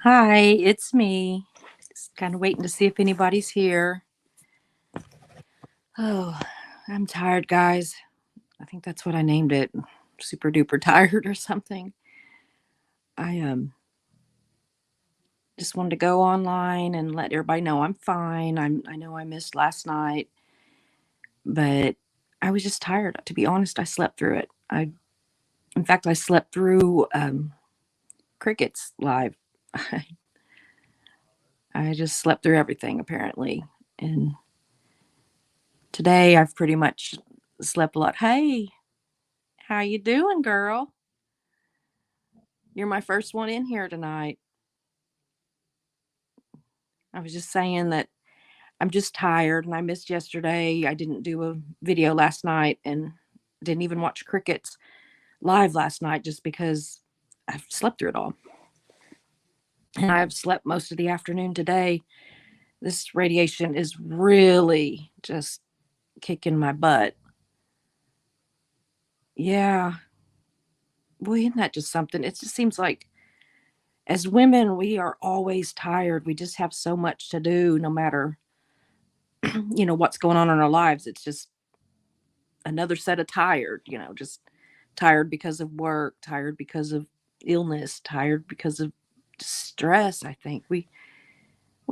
Hi, it's me. Just kind of waiting to see if anybody's here. Oh, I'm tired, guys. I think that's what I named it. Super duper tired or something. I just wanted to go online and let everybody know I'm fine. I know I missed last night, but I was just tired. To be honest, I slept through it. In fact, I slept through Cricket's live. I just slept through everything apparently, and today I've pretty much slept a lot. Hey, how you doing, girl? You're my first one in here tonight. I was just saying that I'm just tired and I missed yesterday. I didn't do a video last night and didn't even watch crickets live last night just because I've slept through it all. And I've slept most of the afternoon today. This radiation is really just kicking my butt. Yeah. Boy, isn't that just something? It just seems like as women, we are always tired. We just have so much to do no matter what's going on in our lives. It's just another set of tired, just tired because of work, tired because of illness, tired because of stress. I think we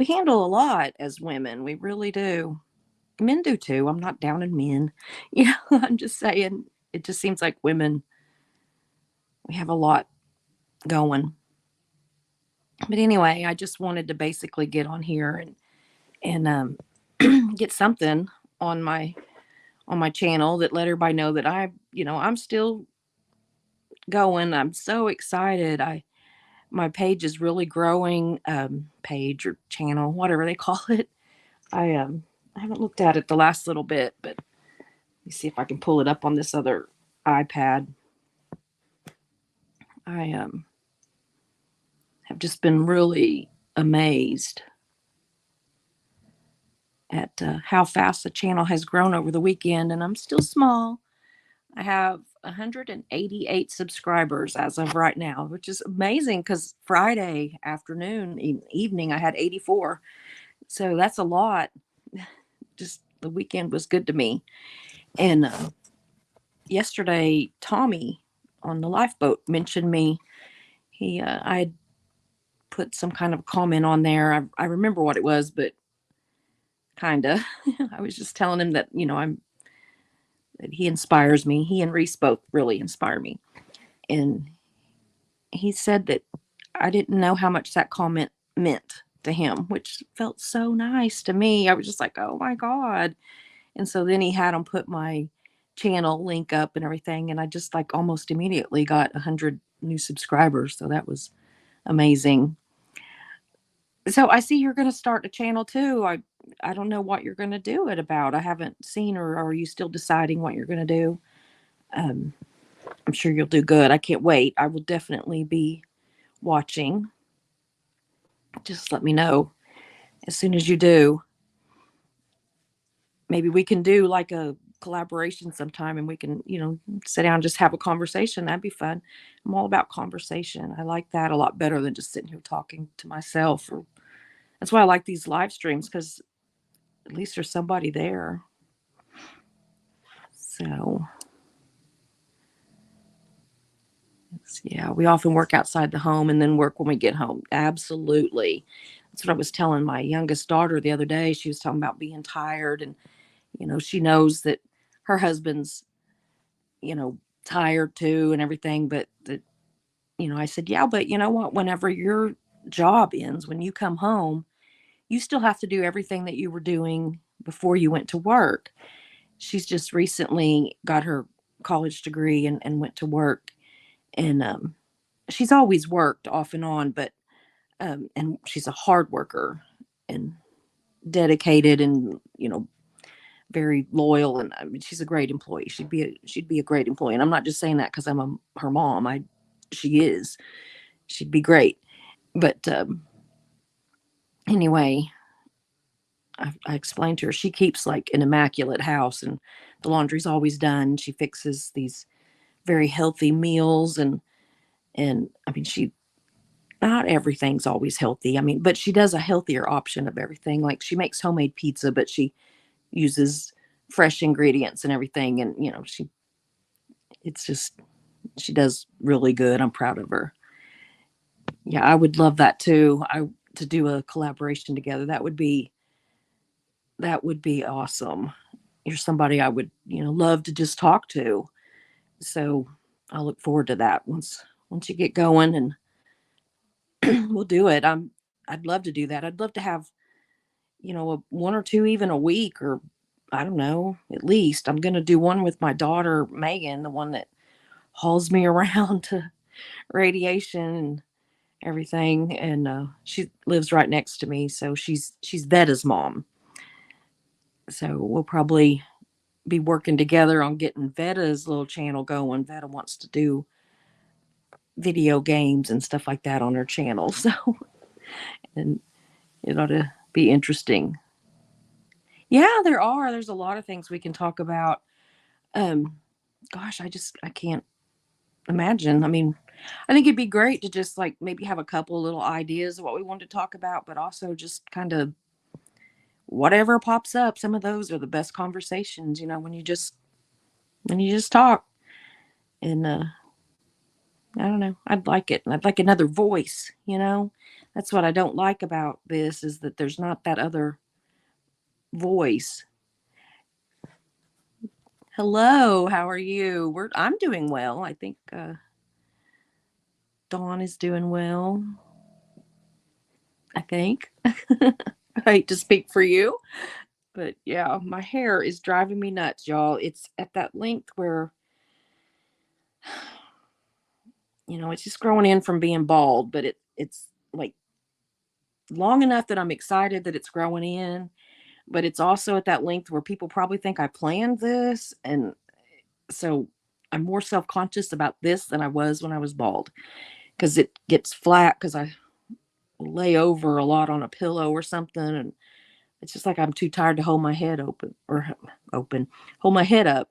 handle a lot as women. We really do. Men do too. I'm not down in men. I'm just saying it just seems like women we have a lot going. But anyway, I just wanted to basically get on here and get something on my channel that let everybody know that I'm still going. I'm so excited. My page is really growing. Page or channel, whatever they call it. I haven't looked at it the last little bit, but let me see if I can pull it up on this other iPad. I have just been really amazed at how fast the channel has grown over the weekend, and I'm still small. I have 188 subscribers as of right now, which is amazing because Friday afternoon, evening, I had 84. So that's a lot. Just the weekend was good to me. And yesterday, Tommy on the lifeboat mentioned me. I had put some kind of comment on there. I remember what it was, but kind of. I was just telling him that that he inspires me. He and Reese both really inspire me. And he said that I didn't know how much that comment meant to him, which felt so nice to me. I was just like, oh my God. And so then he had him put my channel link up and everything. And I just like almost immediately got 100 new subscribers. So that was amazing. So I see you're going to start a channel too. I don't know what you're going to do it about. I haven't seen, or are you still deciding what you're going to do? Um, I'm sure you'll do good. I can't wait. I will definitely be watching. Just let me know as soon as you do. Maybe we can do like a collaboration sometime and we can, sit down and just have a conversation. That'd be fun. I'm all about conversation. I like that a lot better than just sitting here talking to myself. That's why I like these live streams because at least there's somebody there. So, yeah, we often work outside the home and then work when we get home. Absolutely. That's what I was telling my youngest daughter the other day. She was talking about being tired and, she knows that her husband's, you know, tired too and everything. But I said, yeah, but you know what? Whenever your job ends, when you come home, you still have to do everything that you were doing before you went to work. She's just recently got her college degree and went to work. And she's always worked off and on, but and she's a hard worker and dedicated and very loyal, and I mean she's a great employee. She'd be a great employee, and I'm not just saying that because her mom. She is. She'd be great. But anyway, I explained to her she keeps like an immaculate house, and the laundry's always done. She fixes these very healthy meals, and I mean not everything's always healthy. I mean, but she does a healthier option of everything. Like she makes homemade pizza, but she uses fresh ingredients and everything. And, it's just, she does really good. I'm proud of her. Yeah, I would love that too. To do a collaboration together. That would be awesome. You're somebody I would, love to just talk to. So I look forward to that once you get going, and we'll do it. I'd love to do that. I'd love to have, one or two even a week, or I don't know, at least. I'm going to do one with my daughter Megan, the one that hauls me around to radiation and everything, and she lives right next to me, so she's Veda's mom. So we'll probably be working together on getting Veda's little channel going. Veda wants to do video games and stuff like that on her channel. So, and it ought to be interesting. Yeah, there's a lot of things we can talk about. Um Gosh, I can't imagine. I mean, I think it'd be great to just like maybe have a couple little ideas of what we want to talk about, but also just kind of whatever pops up. Some of those are the best conversations, when you just talk. And I don't know. I'd like it. I'd like another voice. That's what I don't like about this, is that there's not that other voice. Hello, how are you? I'm doing well. I think Dawn is doing well. I think. I hate to speak for you, but yeah, my hair is driving me nuts, y'all. It's at that length where it's just growing in from being bald, but it's like long enough that I'm excited that it's growing in, but it's also at that length where people probably think I planned this, and so I'm more self-conscious about this than I was when I was bald, because it gets flat because I lay over a lot on a pillow or something, and it's just like I'm too tired to hold my head open, hold my head up.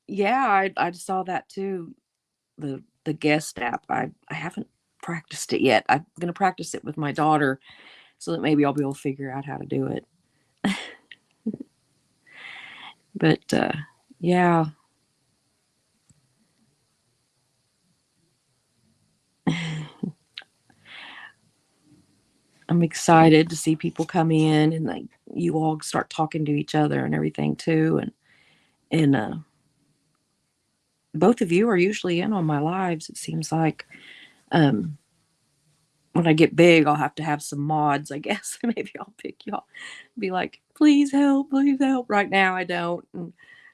Yeah, I saw that too. The guest app. I haven't practiced it yet. I'm gonna practice it with my daughter so that maybe I'll be able to figure out how to do it. But yeah, I'm excited to see people come in, and like you all start talking to each other and everything too. And both of you are usually in on my lives. It seems like um, when I get big, I'll have to have some mods, I guess. Maybe I'll pick y'all, be like, please help, please help. Right now, I don't. And,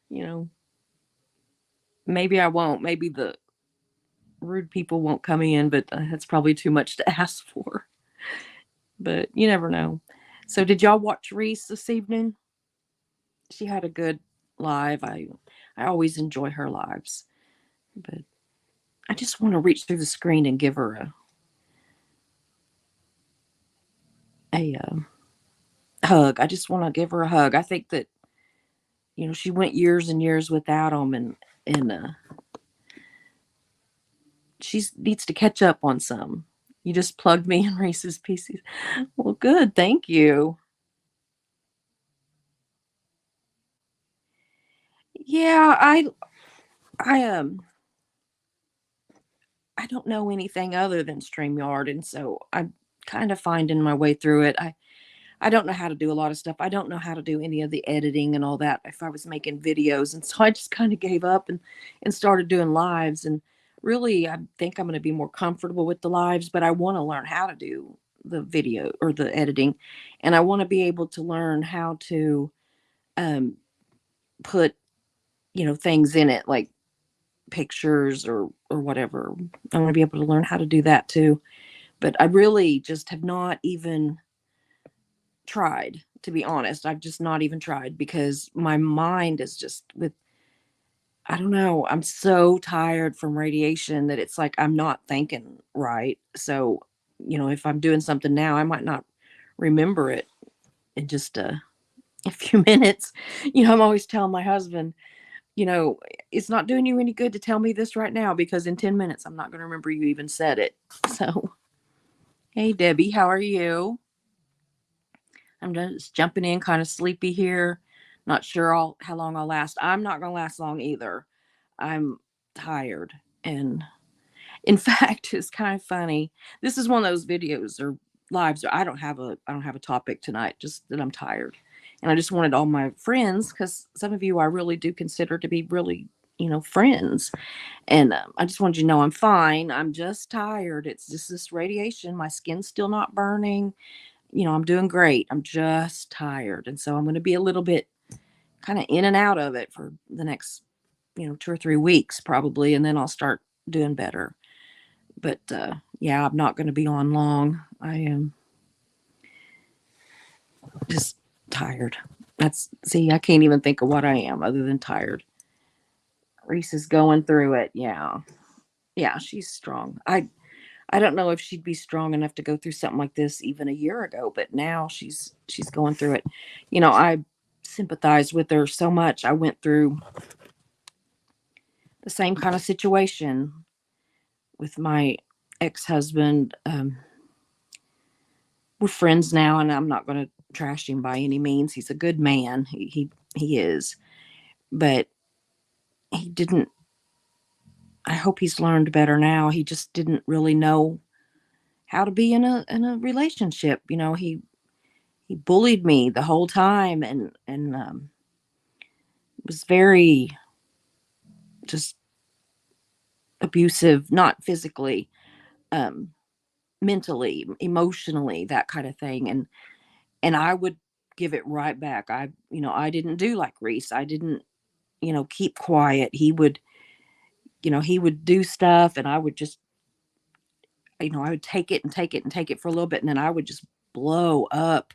you know, maybe I won't. Maybe the rude people won't come in, but that's probably too much to ask for. But you never know. So, did y'all watch Reese this evening? She had a good live. I always enjoy her lives, but I just want to reach through the screen and give her a hug. I just want to give her a hug. I think that she went years and years without him, and she needs to catch up on some. You just plugged me in Reese's Pieces. Well, good, thank you. Yeah, I I don't know anything other than StreamYard, and so I'm kind of finding my way through it. I don't know how to do a lot of stuff. I don't know how to do any of the editing and all that if I was making videos. And so I just kind of gave up and started doing lives. And really, I think I'm going to be more comfortable with the lives, but I want to learn how to do the video or the editing. And I want to be able to learn how to um, put, things in it like pictures or whatever. I want to be able to learn how to do that too. But I really just have not even tried, to be honest. I've just not even tried because my mind is just with, I don't know, I'm so tired from radiation that it's like I'm not thinking right. So, if I'm doing something now, I might not remember it in just a few minutes. I'm always telling my husband, you know, it's not doing you any good to tell me this right now because in 10 minutes I'm not going to remember you even said it. So, hey, Debbie, how are you? I'm just jumping in kind of sleepy here. Not sure how long I'll last. I'm not going to last long either. I'm tired. And in fact, it's kind of funny. This is one of those videos or lives. I don't have a topic tonight, just that I'm tired. And I just wanted all my friends, because some of you I really do consider to be really, friends. And I just wanted you to know I'm fine. I'm just tired. It's just this radiation. My skin's still not burning. I'm doing great. I'm just tired. And so I'm going to be a little bit kind of in and out of it for the next, 2 or 3 weeks probably. And then I'll start doing better. But yeah, I'm not going to be on long. I am just tired. See, I can't even think of what I am other than tired. Reese is going through it. Yeah. Yeah, she's strong. I don't know if she'd be strong enough to go through something like this even a year ago, but now she's going through it. I sympathize with her so much. I went through the same kind of situation with my ex-husband. We're friends now, and I'm not going to trash him by any means. He's a good man. He is, but he didn't. I hope he's learned better now. He just didn't really know how to be in a relationship. He bullied me the whole time, and was very just abusive, not physically, um, mentally, emotionally, that kind of thing. And I would give it right back. I didn't do like Reese. I didn't, keep quiet. He would do stuff, and I would just, I would take it and take it and take it for a little bit, and then I would just blow up.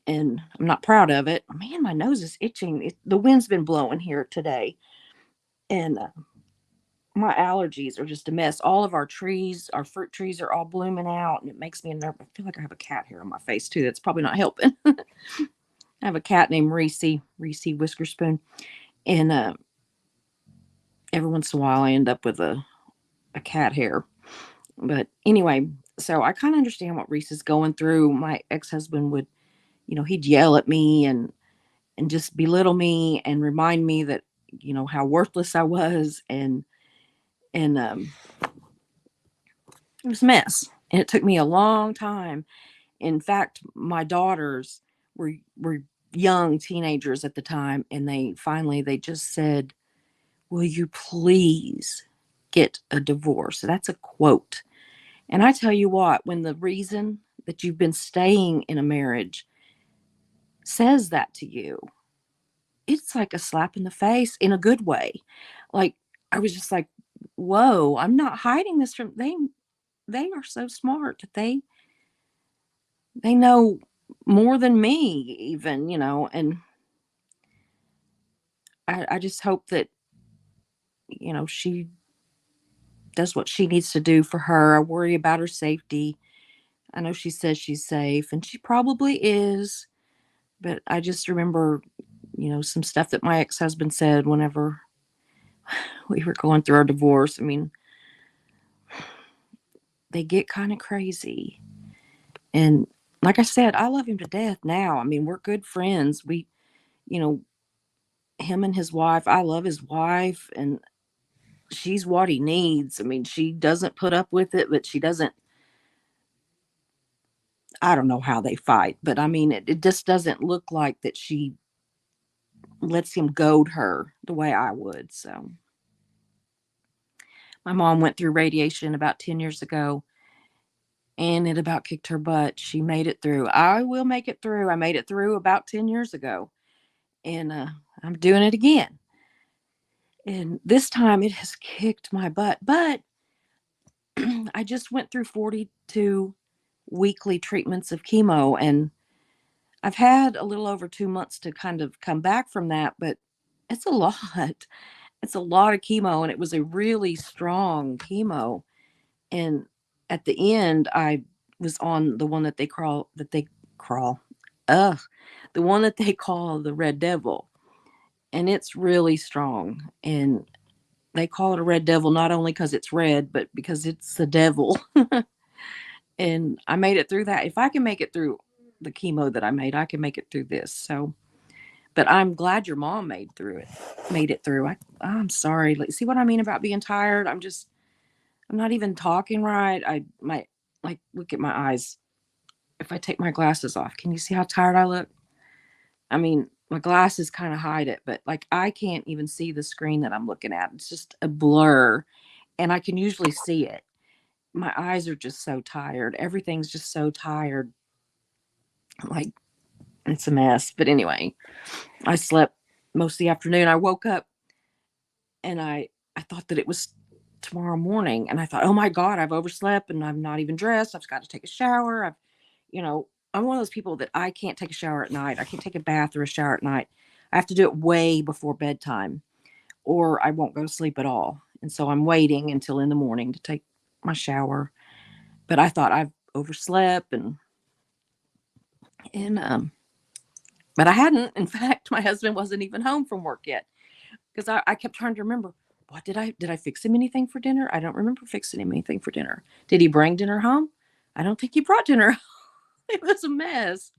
And I'm not proud of it. Man, my nose is itching. The wind's been blowing here today, and my allergies are just a mess. All of our trees, our fruit trees, are all blooming out, and it makes me nervous. I feel like I have a cat hair on my face too. That's probably not helping. I have a cat named Reese Whiskerspoon, and every once in a while I end up with a cat hair. But anyway, so I kind of understand what Reese is going through. My ex husband would, he'd yell at me and just belittle me and remind me that how worthless I was, and it was a mess. And it took me a long time. In fact, my daughters were young teenagers at the time, and they just said, "Will you please get a divorce?" That's a quote. And I tell you what, when the reason that you've been staying in a marriage says that to you, it's like a slap in the face in a good way. Like, I was just like, "Whoa, I'm not hiding this from they are so smart. They know more than me even, and I just hope that, she does what she needs to do for her. I worry about her safety. I know she says she's safe, and she probably is, but I just remember, some stuff that my ex-husband said whenever we were going through our divorce. I mean, they get kind of crazy. And like I said, I love him to death now. I mean, we're good friends. You know, him and his wife, I love his wife, and she's what he needs. I mean, she doesn't put up with it, but she doesn't, I don't know how they fight, but I mean, it just doesn't look like that she lets him goad her the way I would. So my mom went through radiation about 10 years ago, and it about kicked her butt. She made it through. I will make it through. I made it through about 10 years ago, and I'm doing it again. And this time it has kicked my butt. But I just went through 42 weekly treatments of chemo, and I've had a little over 2 months to kind of come back from that, but it's a lot. It's a lot of chemo, and it was a really strong chemo. And at the end, I was on the one that they crawl, ugh, the one that they call the Red Devil. and it's really strong. And they call it a red devil not only because it's red, but because it's the devil. And I made it through that. If I can make it through the chemo that I made, I can make it through this. So, but I'm glad your mom made it through. I'm sorry. Like, see what I mean about being tired? I'm not even talking right. Like, look at my eyes. If I take my glasses off, can you see how tired I look? I mean, my glasses kind of hide it, but like I can't even see the screen that I'm looking at. It's just a blur, and I can usually see it. My eyes are just so tired. Everything's just so tired. Like, it's a mess. But anyway, I slept most of the afternoon. I woke up and I thought that it was tomorrow morning, and I thought, "Oh my god, I've overslept and I'm not even dressed. I've got to take a shower." You know, I'm one of those people that I can't take a shower at night. I can't take a bath or a shower at night. I have to do it way before bedtime or I won't go to sleep at all. And so I'm waiting until in the morning to take my shower. But I thought I've overslept and but I hadn't. In fact, my husband wasn't even home from work yet because I kept trying to remember, what did I fix him anything for dinner? I don't remember fixing him anything for dinner. Did he bring dinner home? I don't think he brought dinner. It was a mess.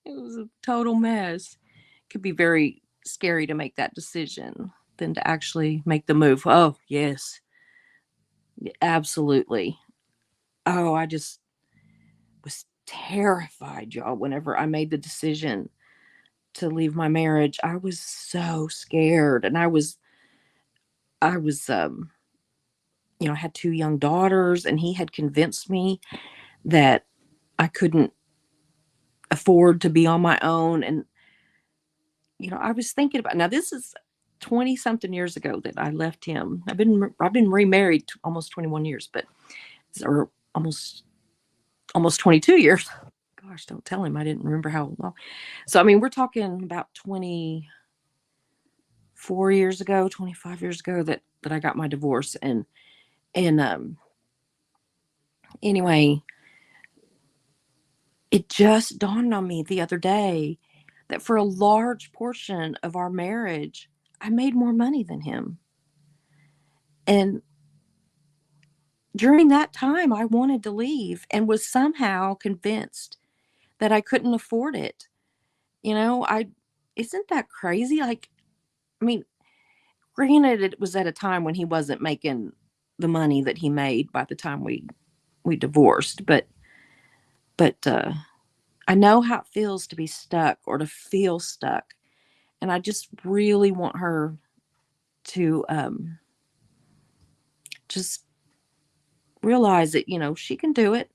It was a total mess. It could be very scary to make that decision than to actually make the move. Oh, yes, absolutely. Oh, I just was terrified, y'all, whenever I made the decision to leave my marriage. I was so scared. And I was I had two young daughters, and he had convinced me that I couldn't afford to be on my own. And, I was thinking about, now this is 20 something years ago that I left him. I've been remarried almost 21 years, but, or almost 22 years. Gosh, don't tell him I didn't remember how long. So, I mean, we're talking about 24 years ago, 25 years ago that I got my divorce. And anyway, it just dawned on me the other day that for a large portion of our marriage, I made more money than him. And during that time, I wanted to leave and was somehow convinced that I couldn't afford it. I Isn't that crazy? Like, I mean, granted, it was at a time when he wasn't making the money that he made by the time we divorced, but I know how it feels to be stuck or to feel stuck, and I just really want her to just realize that she can do it.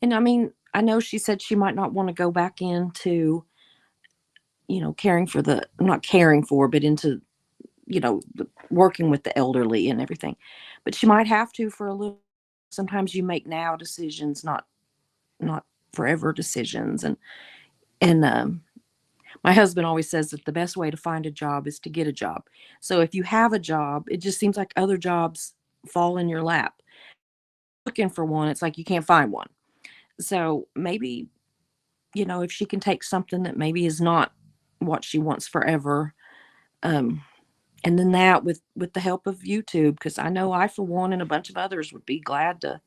And I mean, I know she said she might not want to go back into caring for the not caring for, but into working with the elderly and everything, but she might have to for a little. Sometimes you make now decisions, not forever decisions. And my husband always says that the best way to find a job is to get a job. So if you have a job, it just seems like other jobs fall in your lap. Looking for one, it's like you can't find one. So maybe, if she can take something that maybe is not what she wants forever, um, and then that with the help of YouTube, because I know I, for one, and a bunch of others would be glad to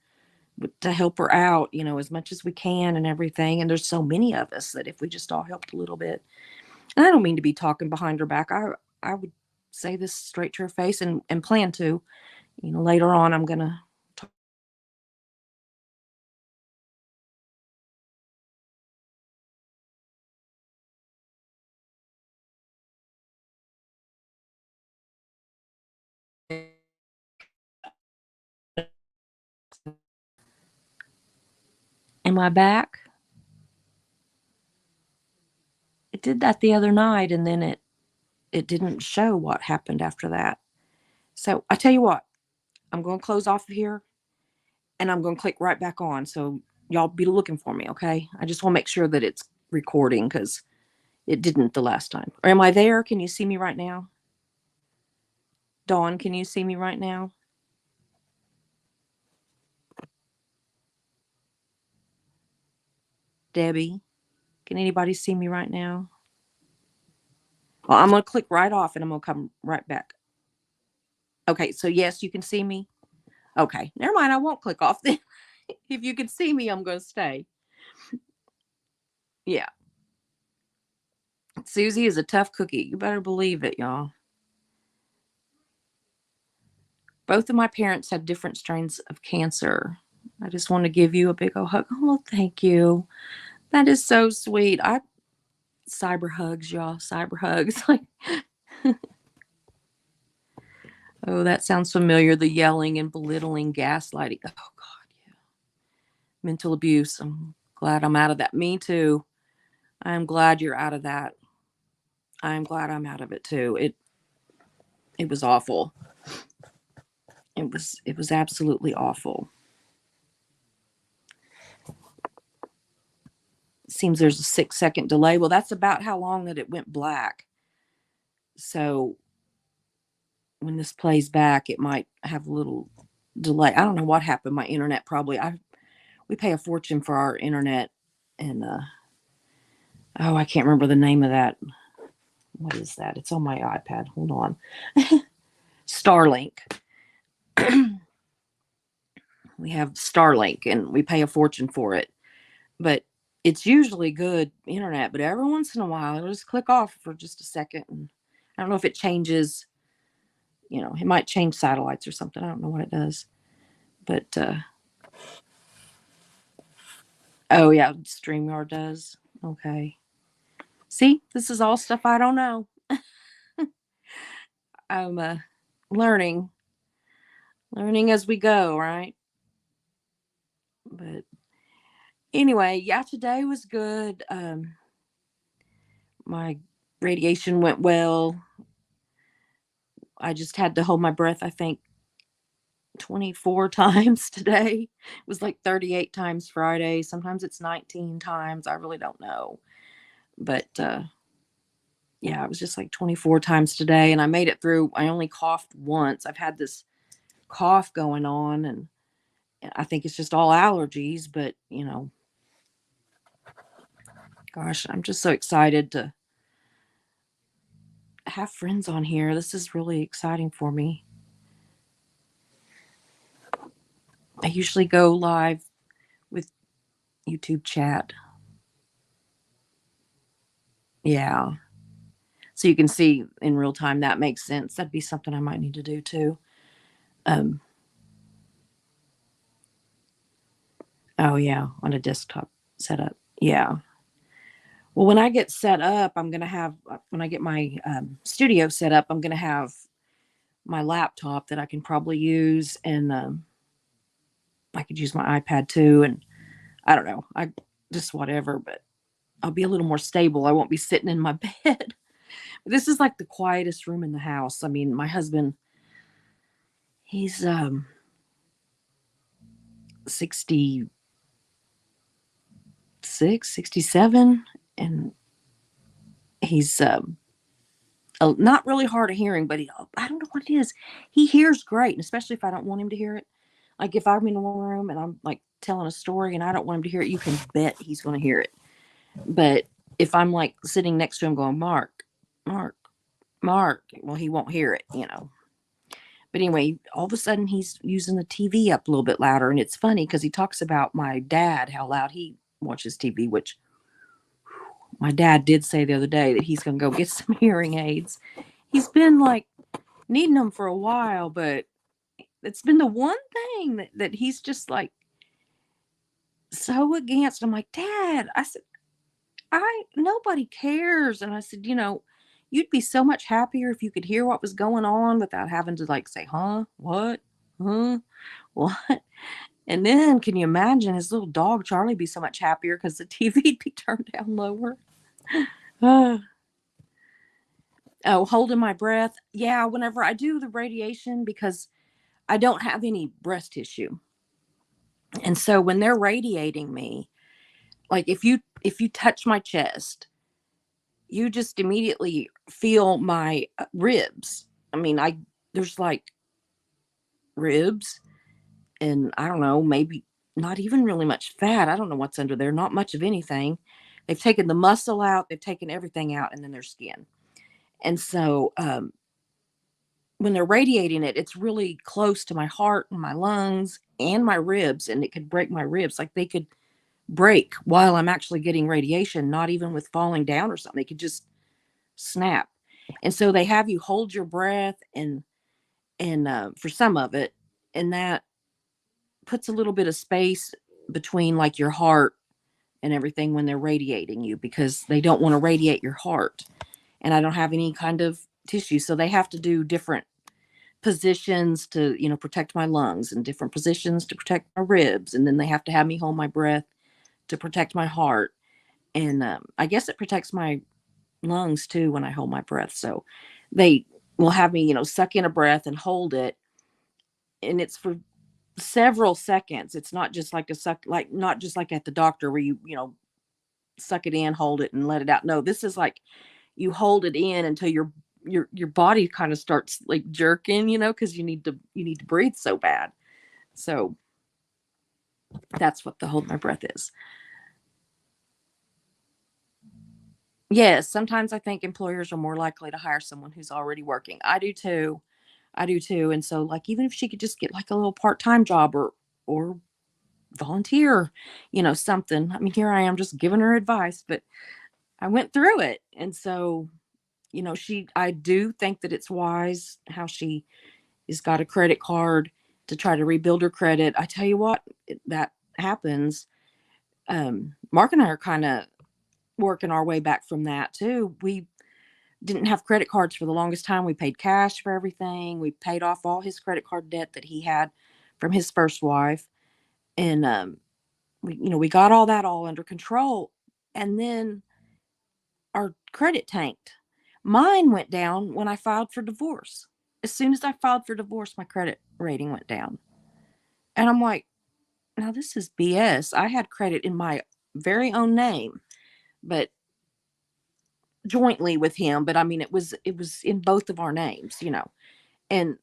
help her out, as much as we can and everything. And there's so many of us that if we just all helped a little bit. And I don't mean to be talking behind her back. I would say this straight to her face and plan to. Later on I'm gonna talk in my back. It did that the other night, and then it didn't show what happened after that. So I tell you what, I'm gonna close off of here and I'm gonna click right back on. So y'all be looking for me, okay? I just want to make sure that it's recording because it didn't the last time. Or am I there? Can you see me right now? Dawn, can you see me right now? Debbie, can anybody see me right now? Well, I'm going to click right off and I'm going to come right back. Okay, so yes, you can see me. Okay, never mind. I won't click off then. If you can see me, I'm going to stay. Yeah. Susie is a tough cookie. You better believe it, y'all. Both of my parents had different strains of cancer. I just want to give you a big old hug. Oh, thank you. That is so sweet. I cyber hugs, y'all. Cyber hugs. Like, oh, that sounds familiar. The yelling and belittling, gaslighting. Oh God, yeah. Mental abuse. I'm glad I'm out of that. Me too. I'm glad you're out of that. I'm glad I'm out of it too. It was awful. It was absolutely awful. Seems there's a 6-second delay. Well, that's about how long that it went black. So when this plays back, it might have a little delay. I don't know what happened. My internet probably. We pay a fortune for our internet, and oh, I can't remember the name of that. What is that? It's on my iPad. Hold on. Starlink. We have Starlink, and we pay a fortune for it. But it's usually good internet. But every once in a while, it'll just click off for just a second, and I don't know if it changes. It might change satellites or something. I don't know what it does. But oh yeah, StreamYard does. Okay. See, this is all stuff I don't know. I'm learning, learning as we go, right? But anyway, yeah, today was good. My radiation went well. I just had to hold my breath, I think, 24 times today. It was like 38 times Friday. Sometimes it's 19 times. I really don't know. But yeah, it was just like 24 times today. And I made it through. I only coughed once. I've had this cough going on, and I think it's just all allergies. But, gosh, I'm just so excited to have friends on here. This is really exciting for me. I usually go live with YouTube chat. Yeah. So you can see in real time. That makes sense. That'd be something I might need to do too. Um, oh, yeah. On a desktop setup. Yeah. Well, when I get set up, when I get my studio set up, I'm going to have my laptop that I can probably use. And I could use my iPad too. And I don't know. I just whatever, but I'll be a little more stable. I won't be sitting in my bed. This is like the quietest room in the house. I mean, my husband, he's 66, 67, and he's not really hard of hearing, but I don't know what it is. He hears great, and especially if I don't want him to hear it. Like if I'm in one room and I'm like telling a story and I don't want him to hear it, you can bet he's going to hear it. But if I'm like sitting next to him going, Mark, Mark, Mark, well, he won't hear it. But anyway, all of a sudden he's using the TV up a little bit louder. And it's funny because he talks about my dad, how loud he watches TV, which my dad did say the other day that he's going to go get some hearing aids. He's been like needing them for a while, but it's been the one thing that he's just like so against. I'm like, Dad, I said, nobody cares. And I said, you'd be so much happier if you could hear what was going on without having to like say, huh, what, huh, what. And then can you imagine his little dog Charlie be so much happier because the TV'd be turned down lower? uh, oh, holding my breath. Yeah, whenever I do the radiation, because I don't have any breast tissue. And so when they're radiating me, like if you touch my chest, you just immediately feel my ribs. I mean, there's like ribs and I don't know, maybe not even really much fat. I don't know what's under there, not much of anything. They've taken the muscle out, they've taken everything out, and then there's skin. And so when they're radiating it, it's really close to my heart and my lungs and my ribs, and it could break my ribs. Like they could break while I'm actually getting radiation, not even with falling down or something. They could just snap. And so they have you hold your breath and for some of it, and that puts a little bit of space between like your heart and everything when they're radiating you because they don't want to radiate your heart. And I don't have any kind of tissue, so they have to do different positions to, protect my lungs and different positions to protect my ribs, and then they have to have me hold my breath to protect my heart. And I guess it protects my lungs too when I hold my breath. So they will have me, suck in a breath and hold it, and it's for several seconds. It's not just like a suck, like not just like at the doctor where you suck it in, hold it, and let it out. No, this is like you hold it in until your body kind of starts like jerking, because you need to breathe so bad. So that's what the hold my breath is. Yes, sometimes I think employers are more likely to hire someone who's already working. I do too. I do too. And so like even if she could just get like a little part-time job or volunteer, something. I mean, here I am just giving her advice, but I went through it. And so, I do think that it's wise how she has got a credit card to try to rebuild her credit. I tell you what, that happens. Mark and I are kind of working our way back from that too. We didn't have credit cards for the longest time. We paid cash for everything. We paid off all his credit card debt that he had from his first wife. And we got all that all under control. And then our credit tanked. Mine went down when I filed for divorce. As soon as I filed for divorce, my credit rating went down. And I'm like, now this is BS. I had credit in my very own name, but jointly with him. But I mean, it was in both of our names. And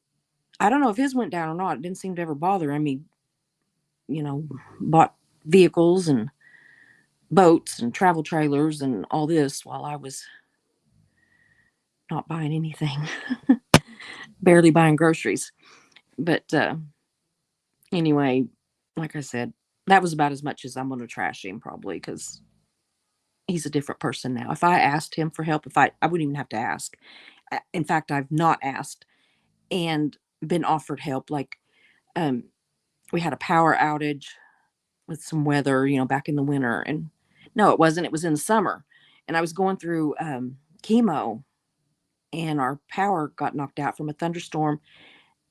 I don't know if his went down or not. It didn't seem to ever bother him. He, bought vehicles and boats and travel trailers and all this while I was not buying anything, barely buying groceries. But anyway, like I said, that was about as much as I'm going to trash him probably because he's a different person now. If I asked him for help, I wouldn't even have to ask. In fact, I've not asked and been offered help. Like um, we had a power outage with some weather, back in the winter, and no, it wasn't. It was in the summer, and I was going through chemo, and our power got knocked out from a thunderstorm,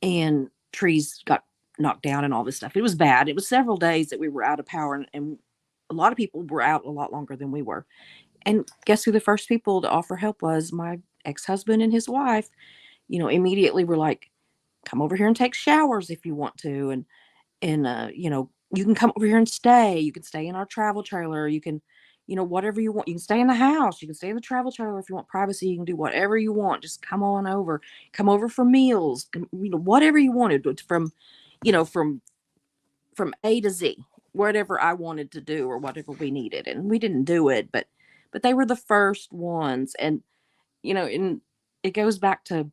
and trees got knocked down, and all this stuff. It was bad. It was several days that we were out of power, and a lot of people were out a lot longer than we were. And guess who the first people to offer help was? My ex-husband and his wife. Immediately were like, "Come over here and take showers if you want to," and you can come over here and stay. You can stay in our travel trailer. You can, whatever you want. You can stay in the house. You can stay in the travel trailer if you want privacy. You can do whatever you want. Just come on over. Come over for meals. Whatever you wanted from A to Z, whatever I wanted to do or whatever we needed. And we didn't do it, but they were the first ones. And it goes back to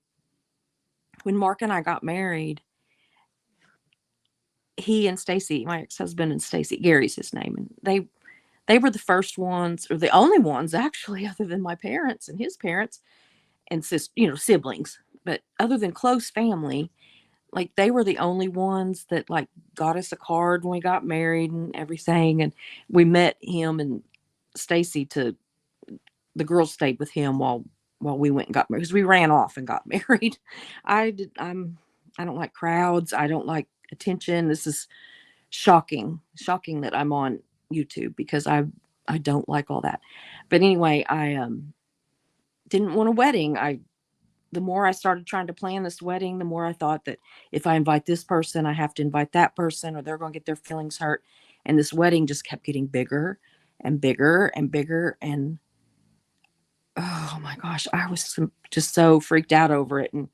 when Mark and I got married. He and Stacy, my ex-husband, and Stacy, Gary's his name, and they were the first ones, or the only ones actually, other than my parents and his parents and siblings. But other than close family, like they were the only ones that like got us a card when we got married and everything. And we met him and Stacy to the girls stayed with him while we went and got married because we ran off and got married. I don't like crowds. I don't like attention. This is shocking that I'm on YouTube because I don't like all that. But anyway, I didn't want a wedding. The more I started trying to plan this wedding, the more I thought that if I invite this person, I have to invite that person or they're going to get their feelings hurt. And this wedding just kept getting bigger and bigger and bigger. And oh my gosh, I was just so freaked out over it. And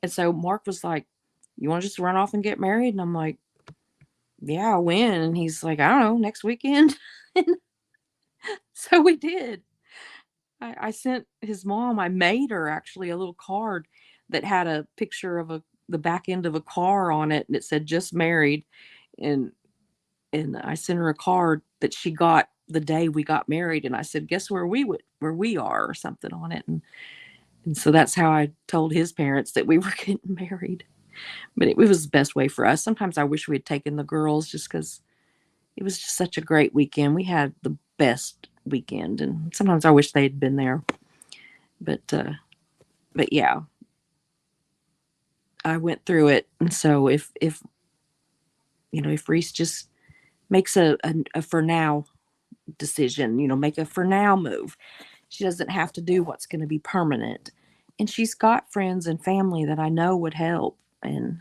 so Mark was like, "You want to just run off and get married?" And I'm like, "Yeah, when?" And he's like, "I don't know, next weekend." And so we did. I sent his mom, I made her actually a little card that had a picture of the back end of a car on it, and it said just married. And I sent her a card that she got the day we got married, and I said, guess where we are, or something on it. And so that's how I told his parents that we were getting married. But it was the best way for us. Sometimes I wish we had taken the girls, just because it was just such a great weekend. We had the best weekend, and sometimes I wish they'd been there. But yeah, I went through it. And so if if Reese just makes a for now decision, make a for now move, she doesn't have to do what's going to be permanent. And she's got friends and family that I know would help. And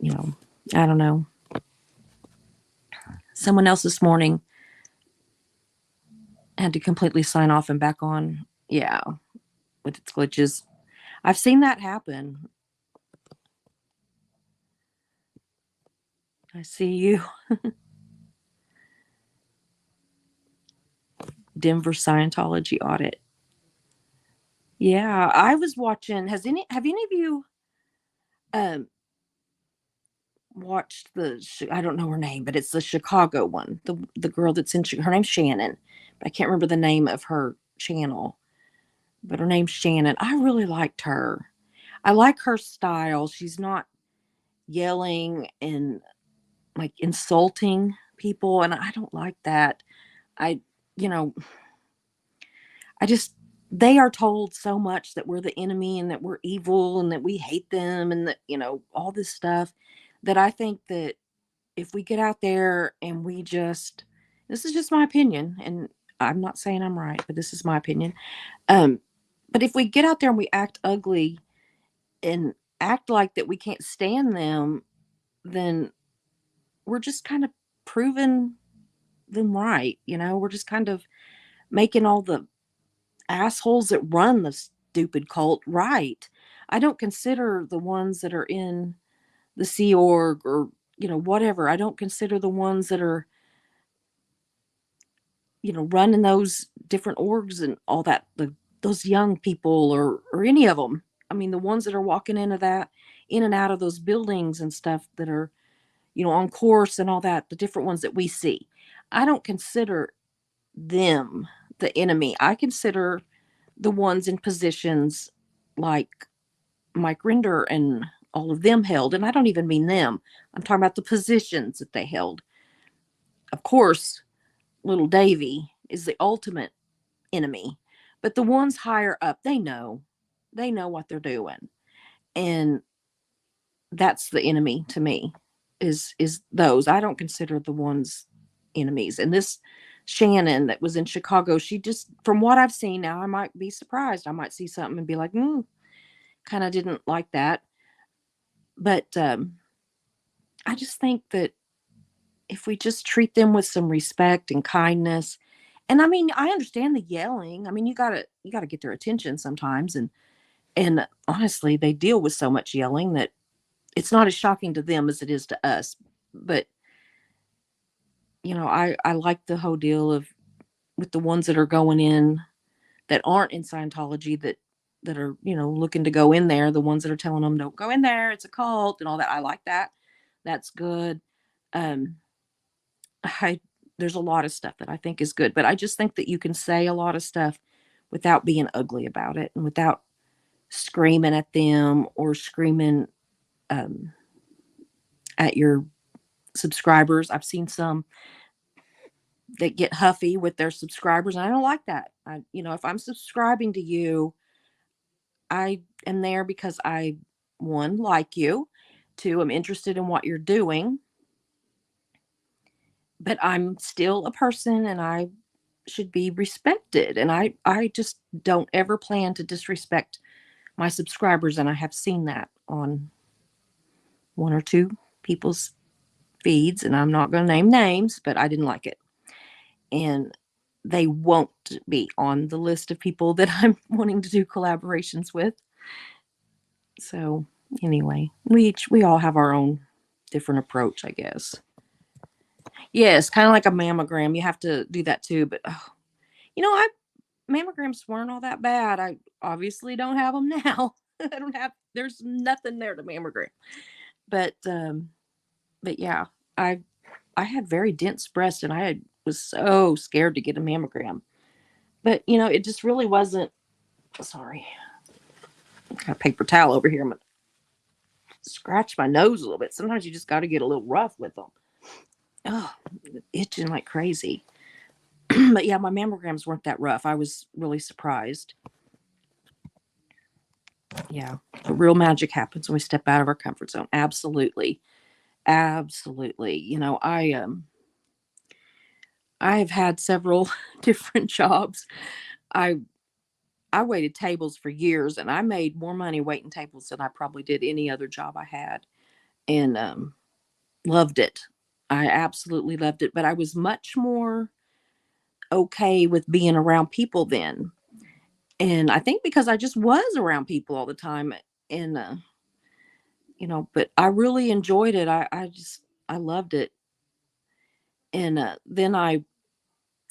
you know, I don't know. Someone else this morning had to completely sign off and back on. Yeah, with its glitches. I've seen that happen. I see you. Denver Scientology audit. Yeah, I was watching. Have any of you um watched I don't know her name, but it's the Chicago one. The girl that's in her name's Shannon, but I can't remember the name of her channel. But her name's Shannon. I really liked her. I like her style. She's not yelling and like insulting people, and I don't like that. I you know, I just they are told so much that we're the enemy and that we're evil and that we hate them and that, all this stuff, that I think that if we get out there and we just this is just my opinion, and I'm not saying I'm right, but this is my opinion. Um but if we get out there and we act ugly and act like that we can't stand them, then we're just kind of proving them right. We're just kind of making all the assholes that run the stupid cult right. I don't consider the ones that are in the Sea Org or, whatever. I don't consider the ones that are, running those different orgs and all that, those young people or any of them. I mean, the ones that are walking in and out of those buildings and stuff that are, on course and all that, the different ones that we see. I don't consider them the enemy. I consider the ones in positions like Mike Rinder and all of them held. And I don't even mean them. I'm talking about the positions that they held. Of course, little Davy is the ultimate enemy. But the ones higher up, they know. They know what they're doing. And that's the enemy to me, is those. I don't consider the ones enemies. And this Shannon that was in Chicago, she just, from what I've seen now, I might be surprised. I might see something and be like, kind of didn't like that. But I just think that if we just treat them with some respect and kindness, and I mean, I understand the yelling. I mean, you gotta get their attention sometimes, and honestly, they deal with so much yelling that it's not as shocking to them as it is to us. But I like the whole deal of with the ones that are going in that aren't in Scientology, that are looking to go in there. The ones that are telling them don't go in there, it's a cult and all that. I like that. That's good. Um, I There's a lot of stuff that I think is good, but I just think that you can say a lot of stuff without being ugly about it and without screaming at them or screaming um, at your subscribers. I've seen some that get huffy with their subscribers, and I don't like that. If I'm subscribing to you, I am there because I, one, like you, two, I'm interested in what you're doing, but I'm still a person and I should be respected. And I just don't ever plan to disrespect my subscribers. And I have seen that on one or two people's feeds. And I'm not going to name names, but I didn't like it. And they won't be on the list of people that I'm wanting to do collaborations with. So anyway, we all have our own different approach, I guess. Yes, kind of like a mammogram. You have to do that too. But I mammograms weren't all that bad. I obviously don't have them now. I don't have. There's nothing there to mammogram. But but yeah, I had very dense breasts, and was so scared to get a mammogram. But it just really wasn't. Sorry, I got a paper towel over here. I'm gonna scratch my nose a little bit. Sometimes you just got to get a little rough with them. Oh, itching like crazy. But yeah, my mammograms weren't that rough. I was really surprised. Yeah, but real magic happens when we step out of our comfort zone. Absolutely, absolutely. I've had several different jobs. I I waited tables for years, and I made more money waiting tables than I probably did any other job I had, and loved it. I absolutely loved it. But I was much more okay with being around people then, and I think because I just was around people all the time, and but I really enjoyed it. I loved it, and then I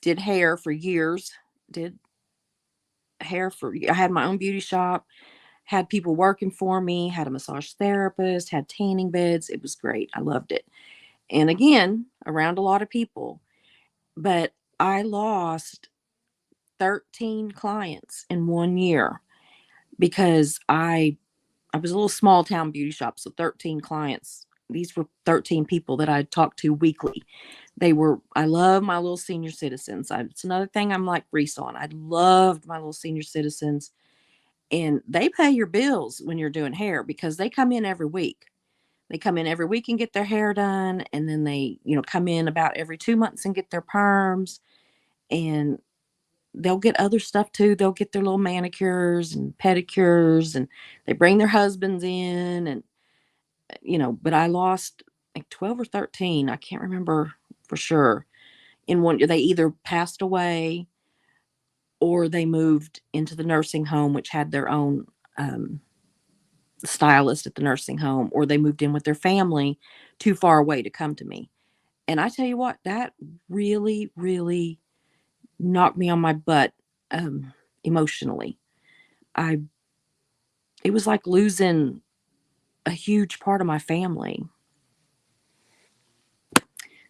did hair for years. Did I had my own beauty shop, had people working for me, had a massage therapist, had tanning beds. It was great. I loved it. And again, around a lot of people. But I lost 13 clients in 1 year because I was a little small town beauty shop, so 13 clients. These were 13 people that I talked to weekly. I love my little senior citizens. It's another thing I'm like Reese on. I loved my little senior citizens, and they pay your bills when you're doing hair because they come in every week. They come in every week and get their hair done, and then they, come in about every 2 months and get their perms, and they'll get other stuff too. They'll get their little manicures and pedicures, and they bring their husbands in, and but I lost like 12 or 13. I can't remember for sure. In one, they either passed away or they moved into the nursing home, which had their own um, stylist at the nursing home, or they moved in with their family too far away to come to me. And I tell you what, that really, really knocked me on my butt emotionally. I It was like losing a huge part of my family.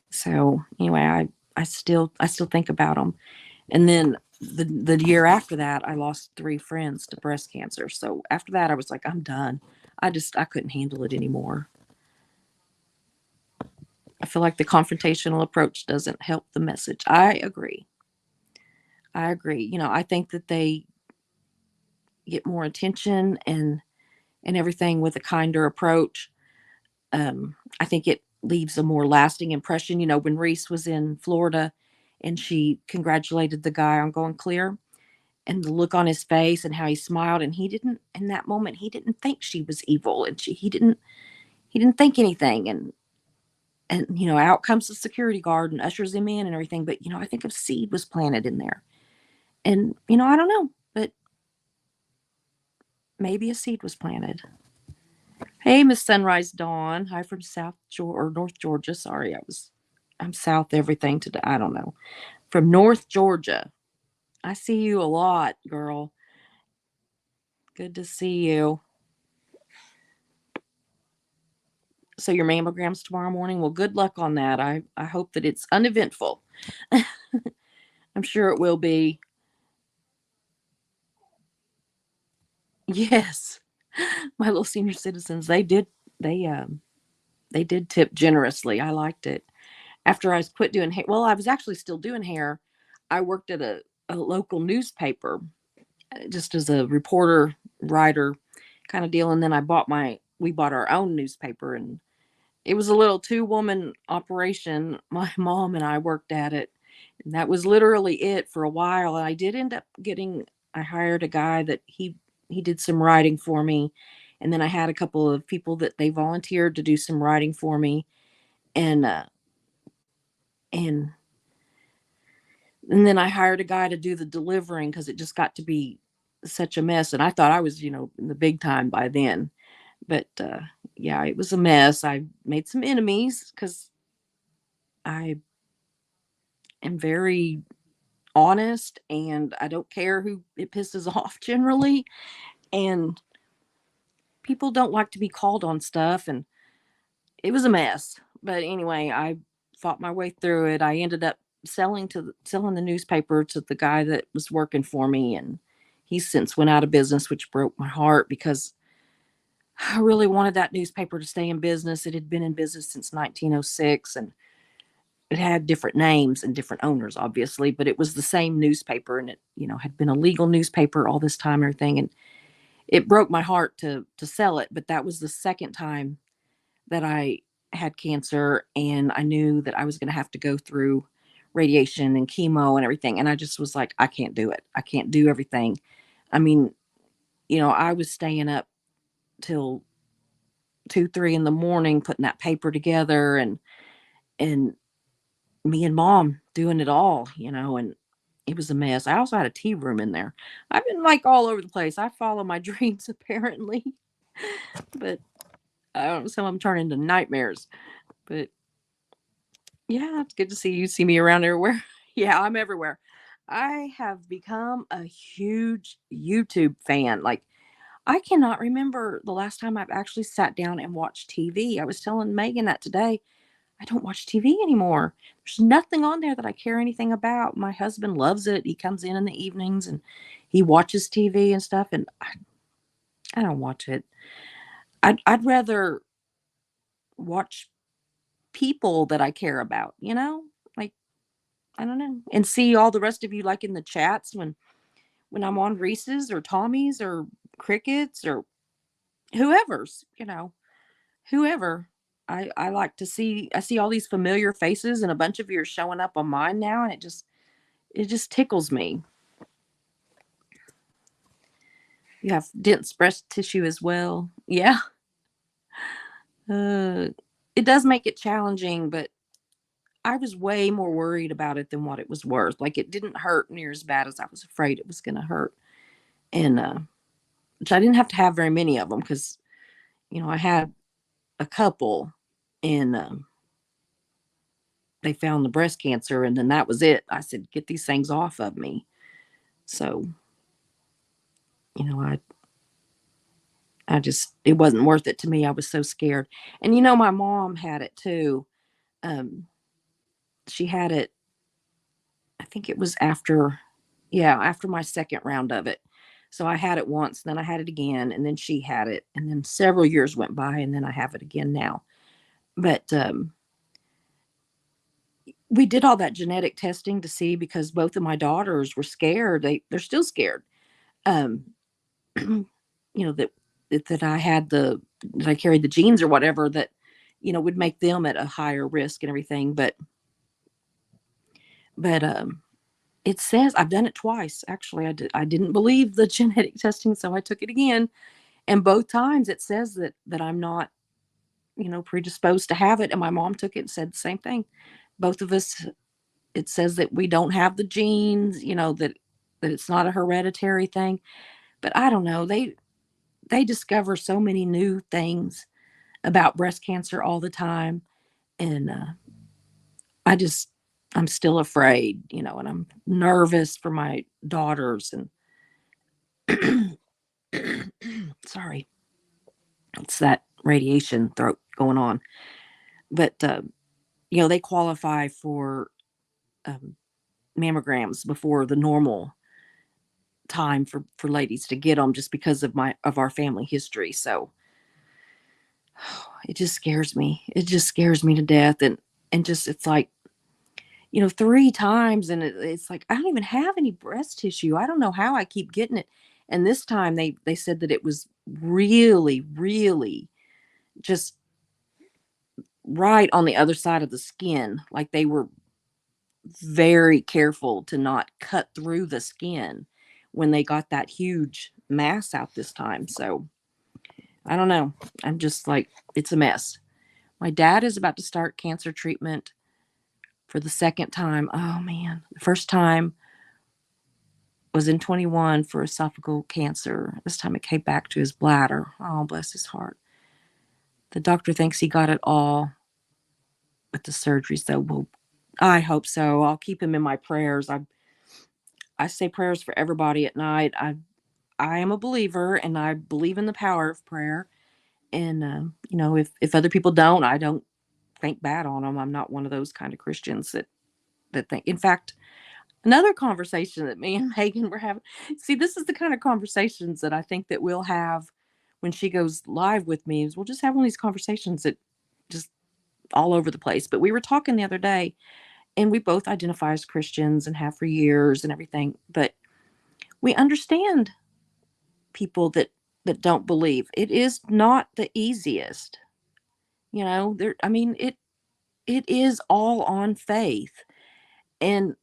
So anyway, I still think about them. And then the year after that, I lost 3 friends to breast cancer. So after that, I was like, I'm done. I couldn't handle it anymore. I feel like the confrontational approach doesn't help the message. I agree. I agree. I think that they get more attention and everything with a kinder approach. I think it leaves a more lasting impression. When Reese was in Florida and she congratulated the guy on going clear, and the look on his face and how he smiled, and he didn't in that moment, he didn't think she was evil, and he didn't think anything, and out comes the security guard and ushers him in and everything. But I think a seed was planted in there, and I don't know, but maybe a seed was planted. Hey, Miss Sunrise Dawn. Hi from South Georgia or North Georgia. Sorry, I'm South everything today. I don't know. From North Georgia. I see you a lot, girl. Good to see you. So your mammograms tomorrow morning. Well, good luck on that. I hope that it's uneventful. I'm sure it will be. Yes. My little senior citizens, they they did tip generously. I liked it. After I quit doing hair, well, I was actually still doing hair. I worked at a local newspaper just as a reporter, writer kind of deal. And then we bought our own newspaper, and it was a little 2-woman operation. My mom and I worked at it. And that was literally it for a while. And I did end up I hired a guy that he did some writing for me. And then I had a couple of people that they volunteered to do some writing for me. And, and, and then I hired a guy to do the delivering because it just got to be such a mess. And I thought I was, in the big time by then. But yeah, it was a mess. I made some enemies because I am very honest, and I don't care who it pisses off generally. And people don't like to be called on stuff, and it was a mess. But anyway, I fought my way through it. I ended up selling the newspaper to the guy that was working for me, and he's since went out of business, which broke my heart because I really wanted that newspaper to stay in business. It had been in business since 1906, and it had different names and different owners, obviously, but it was the same newspaper, and it, had been a legal newspaper all this time and everything. And it broke my heart to sell it. But that was the second time that I had cancer, and I knew that I was going to have to go through radiation and chemo and everything. And I just was like, I can't do it. I can't do everything. I mean, I was staying up till 2, 3 in the morning putting that paper together, and me and mom doing it all, and it was a mess. I also had a tea room in there. I've been like all over the place. I follow my dreams apparently, but I don't know, some of them turn into nightmares. But yeah, it's good to see you. See me around everywhere. Yeah, I'm everywhere. I have become a huge YouTube fan. Like, I cannot remember the last time I've actually sat down and watched TV. I was telling Megan that today. I don't watch TV anymore. There's nothing on there that I care anything about. My husband loves it. He comes in the evenings and he watches TV and stuff, and I don't watch it. I'd rather watch people that I care about, Like, I don't know, and see all the rest of you like in the chats when I'm on Reese's or Tommy's or Crickets or whoever's, whoever. I like to see. I see all these familiar faces, and a bunch of you are showing up on mine now, and it just tickles me. You have dense breast tissue as well. Yeah. Uh, it does make it challenging, but I was way more worried about it than what it was worth. Like, it didn't hurt near as bad as I was afraid it was going to hurt. And, which I didn't have to have very many of them because, I had a couple, and they found the breast cancer, and then that was it. I said, get these things off of me. So, you know, I, I just, it wasn't worth it to me. I was so scared. And, my mom had it too. Um, she had it, I think it was after my second round of it. So I had it once, then I had it again, and then she had it, and then several years went by, and then I have it again now. But we did all that genetic testing to see, because both of my daughters were scared. They're still scared. Um, that I had that I carried the genes or whatever that would make them at a higher risk and everything. But it says I've done it twice. Actually, I didn't believe the genetic testing, so I took it again. And both times it says that I'm not, predisposed to have it. And my mom took it and said the same thing. Both of us, it says that we don't have the genes, that it's not a hereditary thing. But I don't know. They discover so many new things about breast cancer all the time. And I just, I'm still afraid, and I'm nervous for my daughters. And sorry, it's that radiation throat going on. But, they qualify for um, mammograms before the normal time for ladies to get them, just because of our family history. So it just scares me. It just scares me to death. And just, it's like, 3 times, and it's like, I don't even have any breast tissue. I don't know how I keep getting it. And this time they said that it was really, really just right on the other side of the skin. Like, they were very careful to not cut through the skin when they got that huge mass out this time. So I don't know. I'm just like, it's a mess. My dad is about to start cancer treatment for the second time. Oh man. The first time was in 21 for esophageal cancer. This time it came back to his bladder. Oh, bless his heart. The doctor thinks he got it all with the surgery. So, well, I hope so. I'll keep him in my prayers. I say prayers for everybody at night. I am a believer, and I believe in the power of prayer. And if other people don't, I don't think bad on them. I'm not one of those kind of Christians that think. In fact, another conversation that me and Megan were having. See, this is the kind of conversations that I think that we'll have when she goes live with me. Is we'll just have one of these conversations that just all over the place. But we were talking the other day, and we both identify as Christians and have for years and everything. But we understand people that don't believe. It is not the easiest. There. I mean, it is all on faith and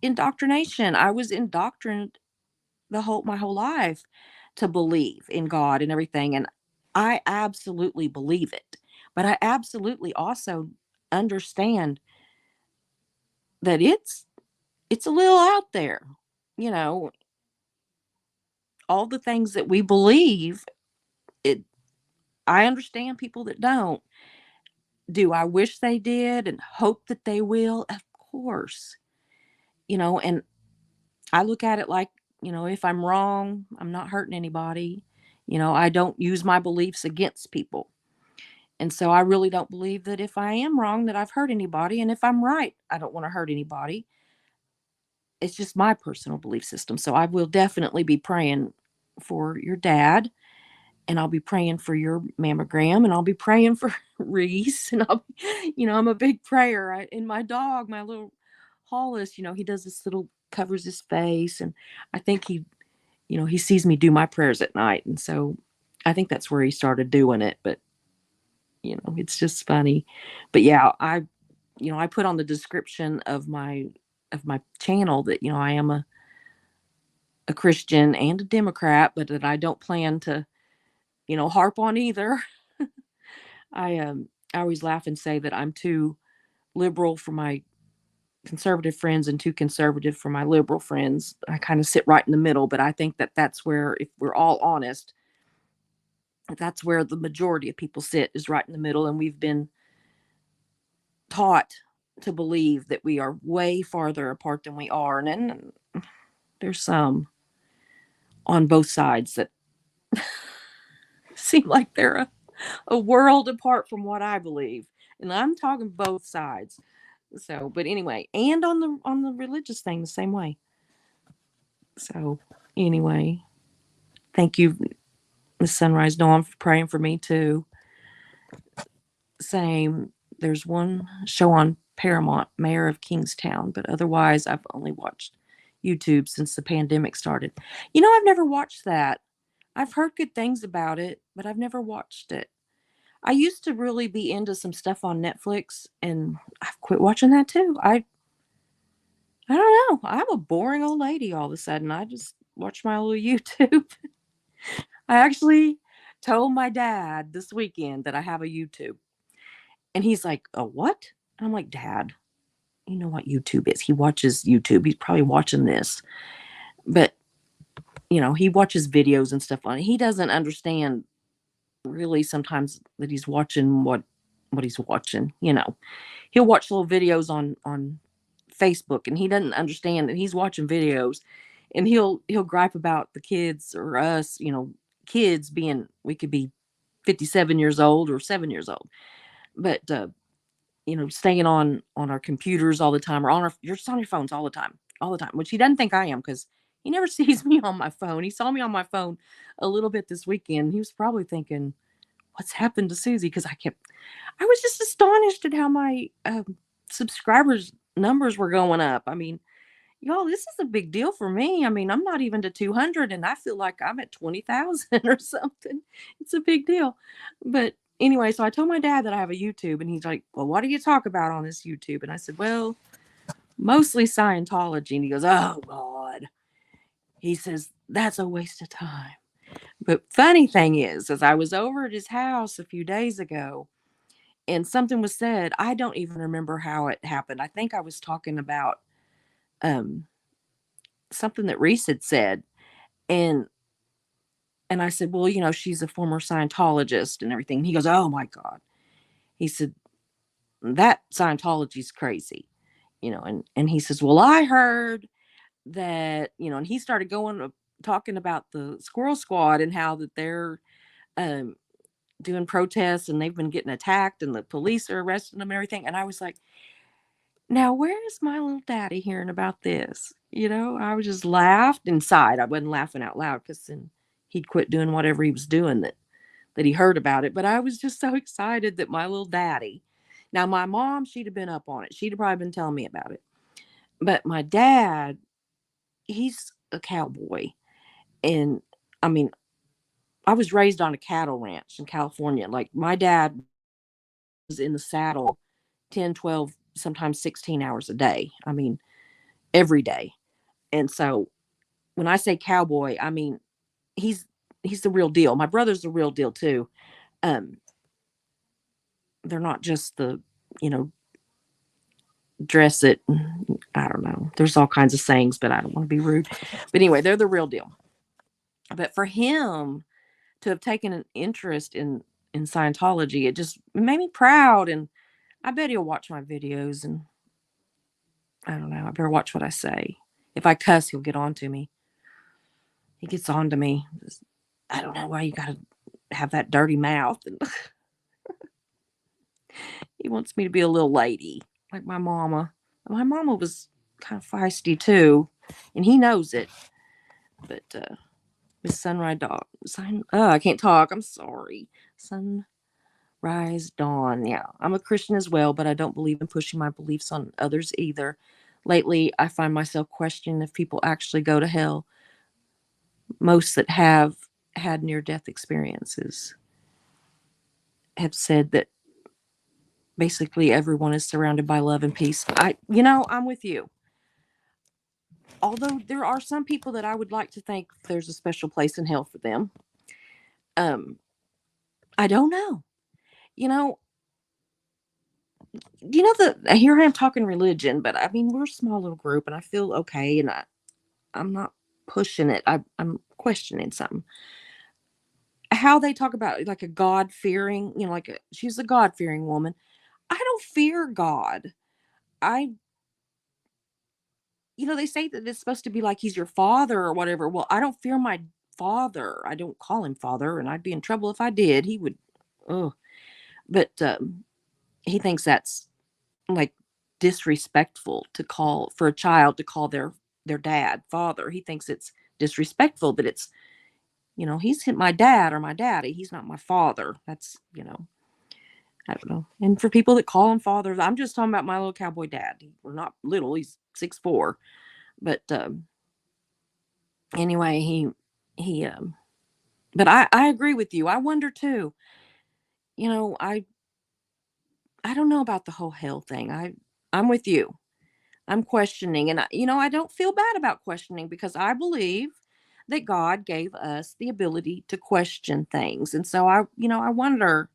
indoctrination. I was indoctrinated my whole life to believe in God and everything, and I absolutely believe it. But I absolutely also understand that it's a little out there. You know, all the things that we believe, it I understand people that don't. Do I wish they did and hope that they will? Of course. And I look at it like, if I'm wrong, I'm not hurting anybody. I don't use my beliefs against people. And so I really don't believe that if I am wrong that I've hurt anybody, and if I'm right, I don't want to hurt anybody. It's just my personal belief system. So I will definitely be praying for your dad, and I'll be praying for your mammogram, and I'll be praying for Reese, and I'm a big prayer. And my dog, my little Hollis, he does this little covers his face, and I think he sees me do my prayers at night, and so I think that's where he started doing it. But it's just funny. But yeah, I put on the description of my channel that I am a Christian and a Democrat, but that I don't plan to harp on either. I always laugh and say that I'm too liberal for my conservative friends and too conservative for my liberal friends. I kind of sit right in the middle, but I think that that's where, if we're all honest, that's where the majority of people sit, is right in the middle. And we've been taught to believe that we are way farther apart than we are. And then there's some on both sides that seem like they're a world apart from what I believe. And I'm talking both sides. So, but anyway, and on the religious thing the same way. So, anyway, thank you, Miss Sunrise Dawn, for praying for me too. Same. There's one show on Paramount, Mayor of Kingstown, but otherwise I've only watched YouTube since the pandemic started. I've never watched that. I've heard good things about it, but I've never watched it. I used to really be into some stuff on Netflix, and I've quit watching that too. I don't know. I'm a boring old lady all of a sudden. I just watch my little YouTube. I actually told my dad this weekend that I have a YouTube. And he's like, "A what?" And I'm like, "Dad, you know what YouTube is." He watches YouTube. He's probably watching this. But, he watches videos and stuff on it. He doesn't understand really sometimes that he's watching what he's watching. He'll watch little videos on Facebook, and he doesn't understand that he's watching videos, and he'll gripe about the kids or us, kids being, we could be 57 years old or 7 years old, but staying on our computers all the time, or you're just on your phones all the time, which he doesn't think I am, because he never sees me on my phone. He saw me on my phone a little bit this weekend. He was probably thinking, what's happened to Susie? Because I was just astonished at how my subscribers numbers were going up. I mean, y'all, this is a big deal for me. I mean, I'm not even to 200, and I feel like I'm at 20,000 or something. It's a big deal. But anyway, so I told my dad that I have a YouTube, and he's like, "Well, what do you talk about on this YouTube?" And I said, "Well, mostly Scientology." And he goes, "Oh, God." He says, "That's a waste of time." But funny thing is I was over at his house a few days ago, and something was said. I don't even remember how it happened. I think I was talking about um, something that Reese had said, and I said, "Well, she's a former Scientologist and everything." And he goes, "Oh my God." He said, "That Scientology's crazy." and he says, well, I heard that, and he started talking about the Squirrel Squad and how that they're um, doing protests and they've been getting attacked and the police are arresting them and everything. And I was like, now where is my little daddy hearing about this? I was just laughed inside. I wasn't laughing out loud because then he'd quit doing whatever he was doing that he heard about it. But I was just so excited that my little daddy. Now my mom, she'd have been up on it. She'd have probably been telling me about it. But my dad, he's a cowboy. And I mean, I was raised on a cattle ranch in California. Like my dad was in the saddle 10, 12, sometimes 16 hours a day. I mean, every day. And so when I say cowboy, I mean, he's he's the real deal. My brother's the real deal too. Um, they're not just the, you know, dress it. I don't know. There's all kinds of sayings, but I don't want to be rude. But anyway, they're the real deal. But for him to have taken an interest in Scientology, it made me proud. And I bet he'll watch my videos. And I don't know. I better watch what I say. If I cuss, he'll get on to me. He gets on to me. I don't know why you got to have that dirty mouth. And he wants me to be a little lady, like my mama. My mama was kind of feisty too, and he knows it. But Miss Sunrise Dawn, I can't talk. I'm sorry. Sunrise Dawn. Yeah, I'm a Christian as well, but I don't believe in pushing my beliefs on others either. Lately, I find myself questioning if people actually go to hell. Most that have had near-death experiences have said that basically everyone is surrounded by love and peace. I'm with you. Although there are some people that I would like to think there's a special place in hell for them. Um, I don't know. You know, here I am talking religion, but I mean we're a small little group, and I feel okay, and I'm not pushing it. I'm questioning something. How they talk about like a God fearing, she's a God fearing woman. I don't fear God. I they say that it's supposed to be like he's your father or whatever. Well, I don't fear my father. I don't call him father, and I'd be in trouble if I did. He would, oh, but he thinks that's like disrespectful to call for a child to call their dad father. He thinks it's disrespectful, but it's he's my dad or my daddy. He's not my father. That's I don't know. And for people that call him father, I'm just talking about my little cowboy dad. We're not little. He's 6'4". But anyway, he but I agree with you. I wonder too. You know, I don't know about the whole hell thing. I'm with you. I'm questioning, and I don't feel bad about questioning because I believe that God gave us the ability to question things. And so I wonder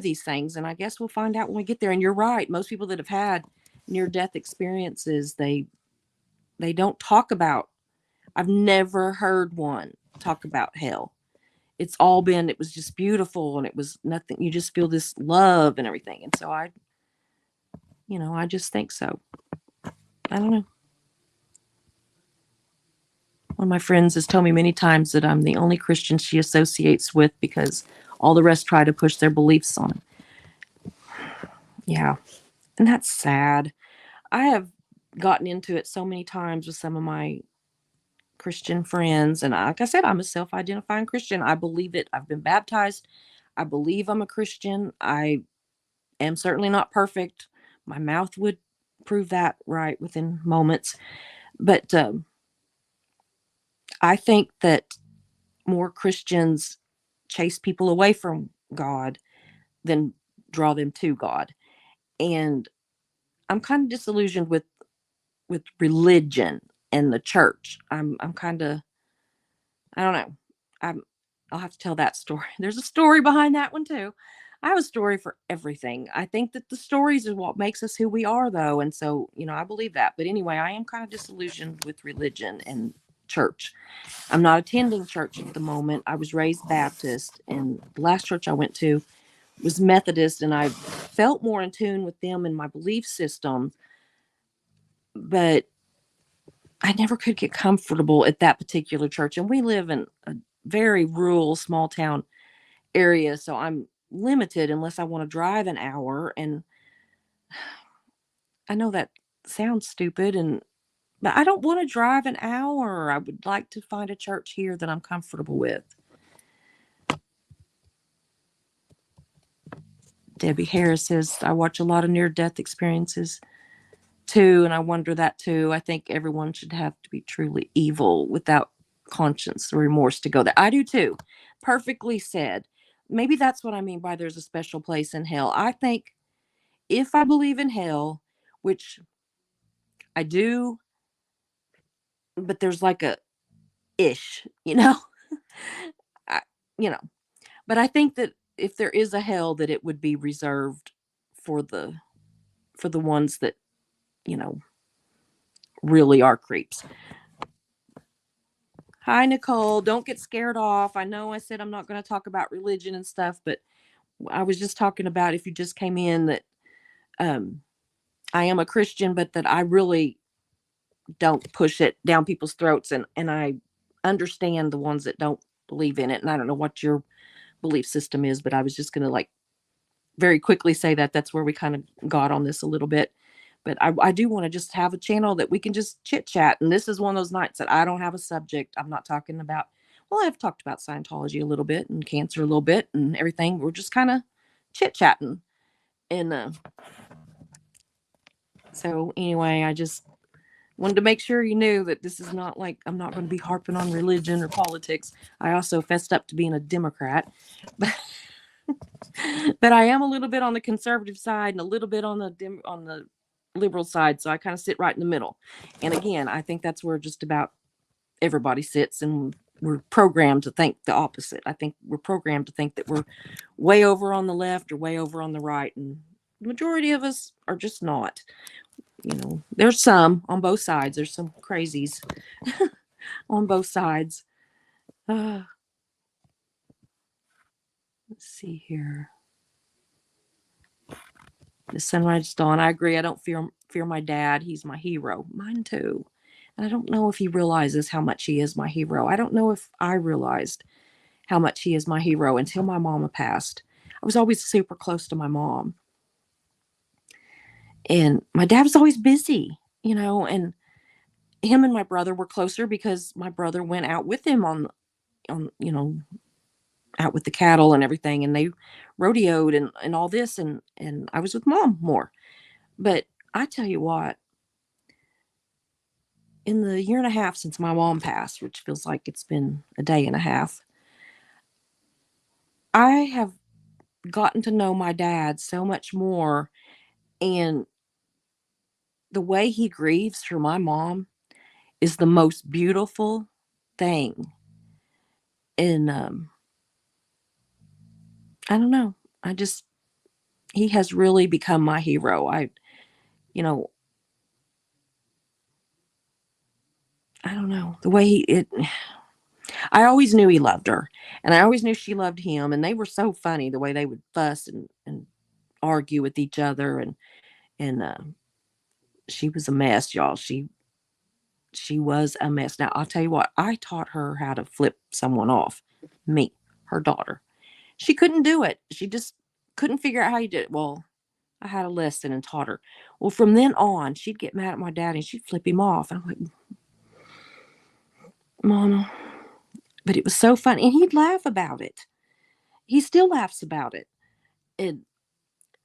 these things, and I guess we'll find out when we get there. And you're right. Most people that have had near death experiences, they don't talk about. I've never heard one talk about hell. It was just beautiful, and it was nothing. You just feel this love and everything. And so I just think so. I don't know. One of my friends has told me many times that I'm the only Christian she associates with because all the rest try to push their beliefs on it. Yeah. And that's sad. I have gotten into it so many times with some of my Christian friends. And like I said, I'm a self identifying Christian. I believe it. I've been baptized. I believe I'm a Christian. I am certainly not perfect. My mouth would prove that right within moments. But I think that more Christians chase people away from God than draw them to God. And I'm kind of disillusioned with religion and the church. I'm kind of, I don't know. I'm I'll have to tell that story. There's a story behind that one too. I have a story for everything. I think that the stories is what makes us who we are though. And so, I believe that. But anyway, I am kind of disillusioned with religion and church. I'm not attending church at the moment. I was raised Baptist, and the last church I went to was Methodist, and I felt more in tune with them and my belief system. but I never could get comfortable at that particular church. And we live in a very rural, small town area. So I'm limited unless I want to drive an hour. And I know that sounds stupid, but I don't want to drive an hour. I would like to find a church here that I'm comfortable with. Debbie Harris says, I watch a lot of near death experiences too, and I wonder that too. I think everyone should have to be truly evil without conscience or remorse to go there. I do too. Perfectly said. Maybe that's what I mean by there's a special place in hell. I think if I believe in hell, which I do, but there's like a ish, I, you know, but I think that if there is a hell, that it would be reserved for the ones that, you know, really are creeps. Hi, Nicole. Don't get scared off. I know I said I'm not going to talk about religion and stuff, but I was just talking about, if you just came in, that um, I am a Christian, but that I really don't push it down people's throats. And I understand the ones that don't believe in it. And I don't know what your belief system is, but I was just going to like very quickly say that that's where we kind of got on this a little bit. But I do want to just have a channel that we can just chit chat. And this is one of those nights that I don't have a subject. I'm not talking about, well, I've talked about Scientology a little bit and cancer a little bit and everything. We're just kind of chit chatting. And so, anyway, I just wanted to make sure you knew that this is not like, I'm not going to be harping on religion or politics. I also fessed up to being a Democrat. But but I am a little bit on the conservative side and a little bit on the liberal side, so I kind of sit right in the middle. And again, I think that's where just about everybody sits, and we're programmed to think the opposite. I think we're programmed to think that we're way over on the left or way over on the right, and the majority of us are just not. There's some on both sides. There's some crazies on both sides. Uh, let's see here. The sunrise dawn. I agree. I don't fear my dad. He's my hero. Mine too. And I don't know if he realizes how much he is my hero. I don't know if I realized how much he is my hero until my mama passed. I was always super close to my mom. And my dad was always busy, and him and my brother were closer because my brother went out with him on out with the cattle and everything, and they rodeoed and all this, and I was with mom more. But I tell you what, in the year and a half since my mom passed, which feels like it's been a day and a half, I have gotten to know my dad so much more. And the way he grieves for my mom is the most beautiful thing. And I don't know. He has really become my hero. You know, I don't know. The way I always knew he loved her, and I always knew she loved him. And they were so funny the way they would fuss and argue with each other. And she was a mess, y'all. She was a mess. Now I'll tell you what, I taught her how to flip someone off. Me, her daughter. She couldn't do it. She just couldn't figure out how you did it. Well, I had a lesson and taught her. Well, from then on, she'd get mad at my dad and she'd flip him off. And I'm like, Mama. But it was so funny. And he'd laugh about it. He still laughs about it. And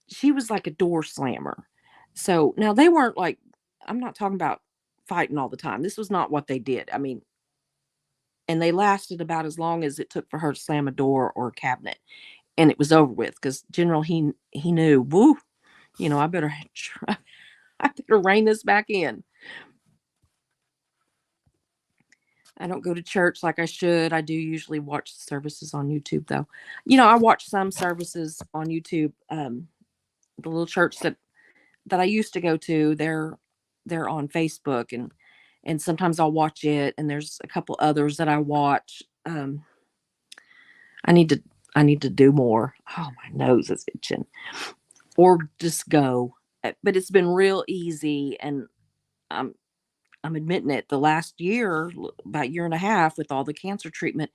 she was like a door slammer. So now they weren't like, I'm not talking about fighting all the time. This was not what they did. I mean, and they lasted about as long as it took for her to slam a door or a cabinet, and it was over with. Because General, he knew, woo, I better try, I better rein this back in. I don't go to church like I should. I do usually watch the services on YouTube, though. I watch some services on YouTube. The little church that I used to go to, they're on Facebook, and sometimes I'll watch it. And there's a couple others that I watch. I need to I need to do more. Oh, my nose is itching. Or just go. But it's been real easy, and I'm I'm admitting it. The last year, about year and a half, with all the cancer treatment,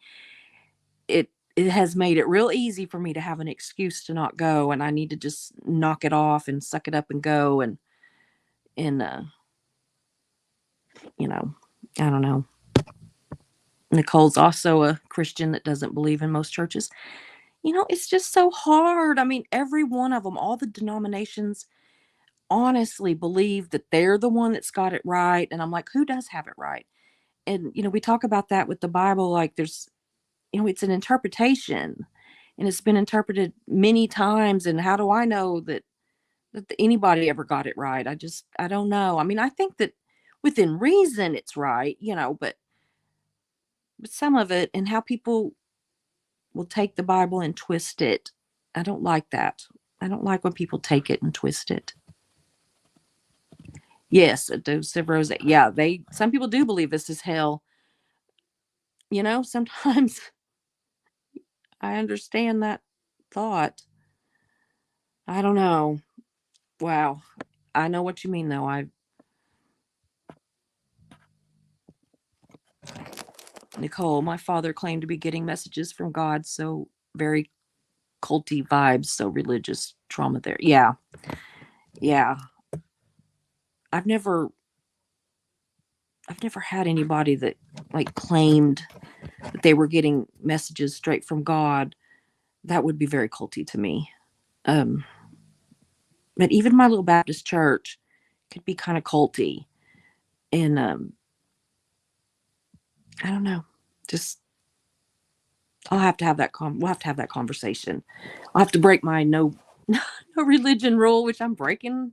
it has made it real easy for me to have an excuse to not go, and I need to just knock it off and suck it up and go. And you know, I don't know. Nicole's also a Christian that doesn't believe in most churches. It's just so hard. I mean, every one of them, all the denominations, honestly believe that they're the one that's got it right. And I'm like, who does have it right? And, we talk about that with the Bible, like it's an interpretation, and it's been interpreted many times. And how do I know that anybody ever got it right? I don't know. I mean, I think that within reason it's right, but some of it and how people will take the Bible and twist it. I don't like that. I don't like when people take it and twist it. Yes, those Rose. Yeah, some people do believe this is hell. Sometimes I understand that thought. I don't know. Wow. I know what you mean though. I Nicole, my father claimed to be getting messages from God, so very culty vibes, so religious trauma there. Yeah. Yeah. I've never I've never had anybody that like claimed that they were getting messages straight from God. That would be very culty to me. Um, but even my little Baptist church could be kind of culty. And I don't know. Just I'll have to have that we'll have to have that conversation. I'll have to break my no no religion rule, which I'm breaking,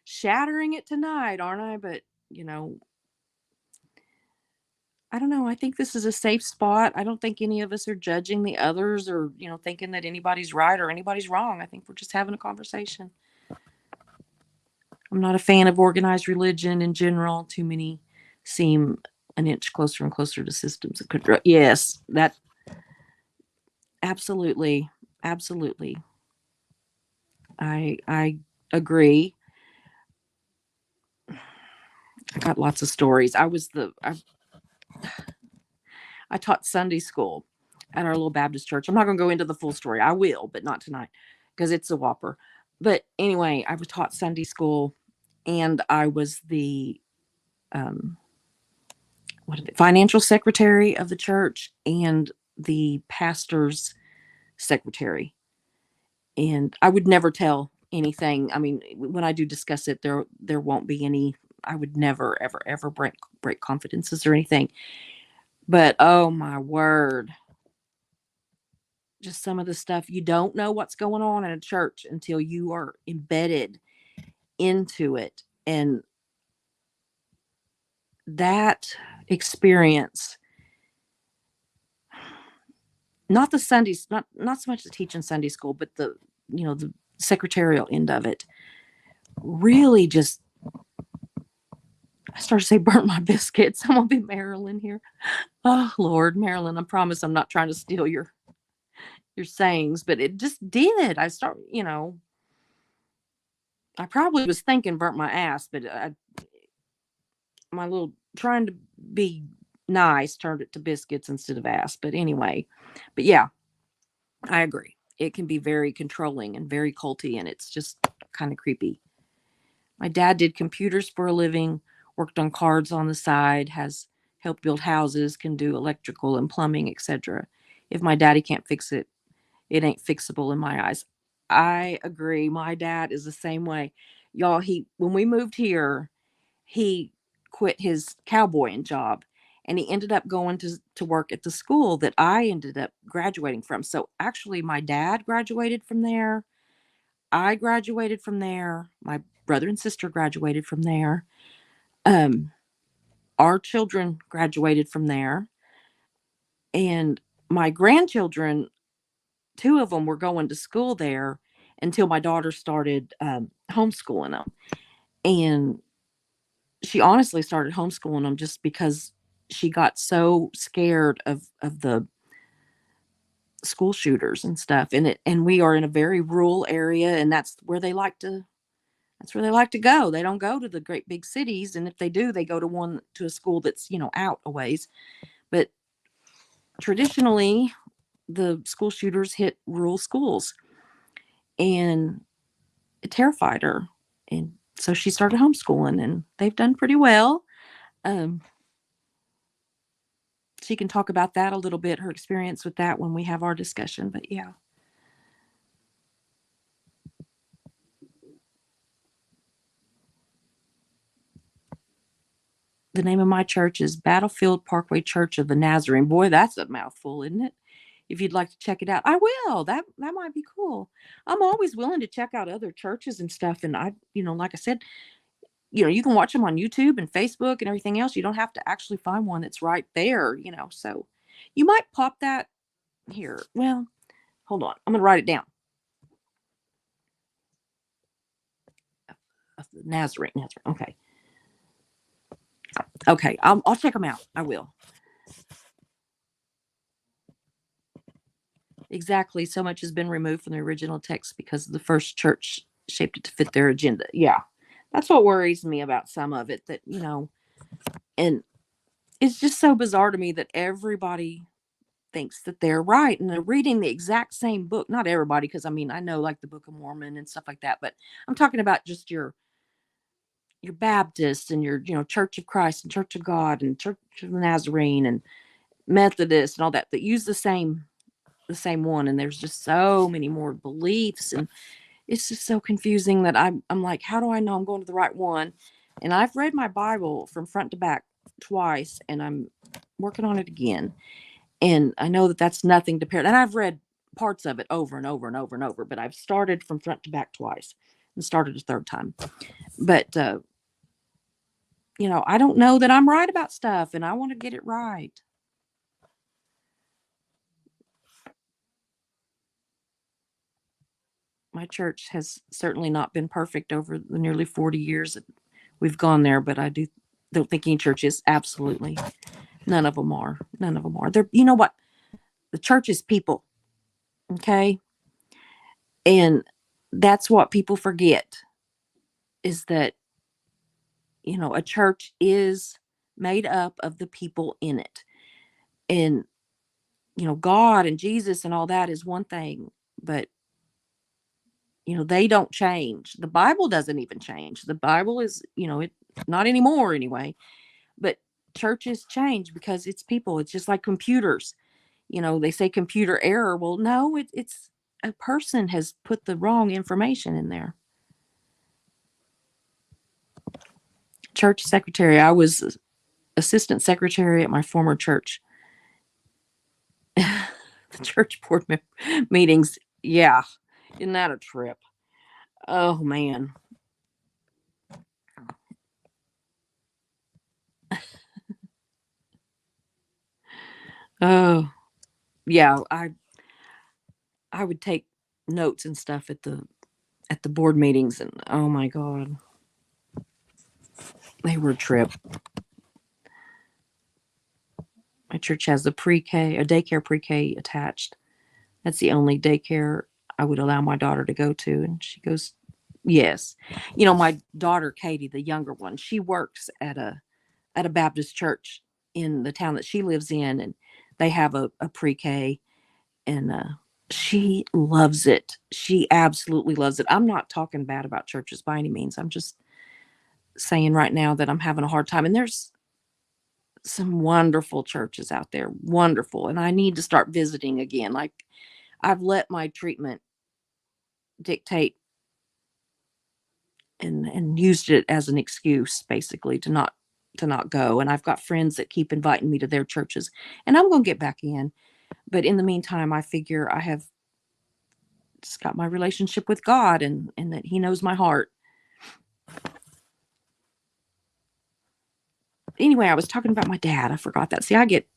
shattering it tonight, aren't I? But you know, I don't know. I think this is a safe spot. I don't think any of us are judging the others or, thinking that anybody's right or anybody's wrong. I think we're just having a conversation. I'm not a fan of organized religion in general. Too many seem an inch closer and closer to systems of control. Yes, that absolutely, absolutely. I agree. I got lots of stories. I taught Sunday school at our little Baptist church. I'm not going to go into the full story. I will, but not tonight because it's a whopper. But anyway, I was taught Sunday school, and I was the um, financial secretary of the church and the pastor's secretary. And I would never tell anything. I mean, when I do discuss it, there won't be any. I would never, ever, ever break confidences or anything. But oh my word, just some of the stuff you don't know what's going on in a church until you are embedded into it. And that experience, not the Sundays, not so much the teaching Sunday school, but the secretarial end of it, really just, I started to say burnt my biscuits. I'm gonna be Marilyn here. Oh Lord, Marilyn, I promise I'm not trying to steal your sayings, but it just did. I probably was thinking burnt my ass, but my little trying to be nice turned it to biscuits instead of ass. But anyway, but yeah, I agree. It can be very controlling and very culty, and it's just kind of creepy. My dad did computers for a living, worked on cards on the side, has helped build houses, can do electrical and plumbing, etc. If my daddy can't fix it, it ain't fixable in my eyes. I agree. My dad is the same way. Y'all, he when we moved here, he quit his cowboying job, and he ended up going to work at the school that I ended up graduating from. So actually my dad graduated from there. I graduated from there. My brother and sister graduated from there. Um, our children graduated from there. And my grandchildren, two of them were going to school there until my daughter started homeschooling them. And she honestly started homeschooling them just because she got so scared of the school shooters and stuff. And we are in a very rural area, and that's where they like to That's where they like to go. They don't go to the great big cities, and if they do, they go to a school that's, out a ways. But traditionally, the school shooters hit rural schools, and it terrified her. And so she started homeschooling, and they've done pretty well. Um, she can talk about that a little bit, her experience with that when we have our discussion. But yeah. The name of my church is Battlefield Parkway Church of the Nazarene. Boy, that's a mouthful, isn't it? If you'd like to check it out, I will. That might be cool. I'm always willing to check out other churches and stuff. And like I said, you can watch them on YouTube and Facebook and everything else. You don't have to actually find one that's right there. So you might pop that here. Well, hold on. I'm gonna write it down. Nazarene. Okay. Okay. I'll check them out. I will. Exactly. So much has been removed from the original text because the first church shaped it to fit their agenda. Yeah. That's what worries me about some of it, and it's just so bizarre to me that everybody thinks that they're right and they're reading the exact same book. Not everybody, because I mean, I know like the Book of Mormon and stuff like that, but I'm talking about just your Baptist and your, Church of Christ and Church of God and Church of the Nazarene and Methodist and all that use the same one. And there's just so many more beliefs, and it's just so confusing that I'm like, how do I know I'm going to the right one? And I've read my Bible from front to back twice, and I'm working on it again. And I know that that's nothing to pair. And I've read parts of it over and over and over and over, but I've started from front to back twice and started a third time. But I don't know that I'm right about stuff, and I want to get it right. My church has certainly not been perfect over the nearly 40 years that we've gone there, but I don't think any church is. Absolutely. None of them are. None of them are. They're, you know what? The church is people. Okay. And that's what people forget, is that, a church is made up of the people in it. And, God and Jesus and all that is one thing, but, they don't change. The Bible doesn't even change. The Bible is, it not anymore anyway, but churches change because it's people. It's just like computers. They say computer error. Well, no, it's a person has put the wrong information in there. Church secretary. I was assistant secretary at my former church. The church board meetings. Yeah. Isn't that a trip? Oh, man. Oh, yeah. I would take notes and stuff at the board meetings, and oh my god, they were a trip. My church has a daycare pre-K attached. That's the only daycare I would allow my daughter to go to. And she goes, yes. My daughter, Katie, the younger one, she works at a Baptist church in the town that she lives in. And they have a pre-K, and she loves it. She absolutely loves it. I'm not talking bad about churches by any means. I'm just saying right now that I'm having a hard time. And there's some wonderful churches out there. Wonderful. And I need to start visiting again. Like, I've let my treatment dictate and used it as an excuse basically to not go. And I've got friends that keep inviting me to their churches, and I'm going to get back in. But in the meantime, I figure I have just got my relationship with God, and that he knows my heart. Anyway, I was talking about my dad. I forgot that. See, I get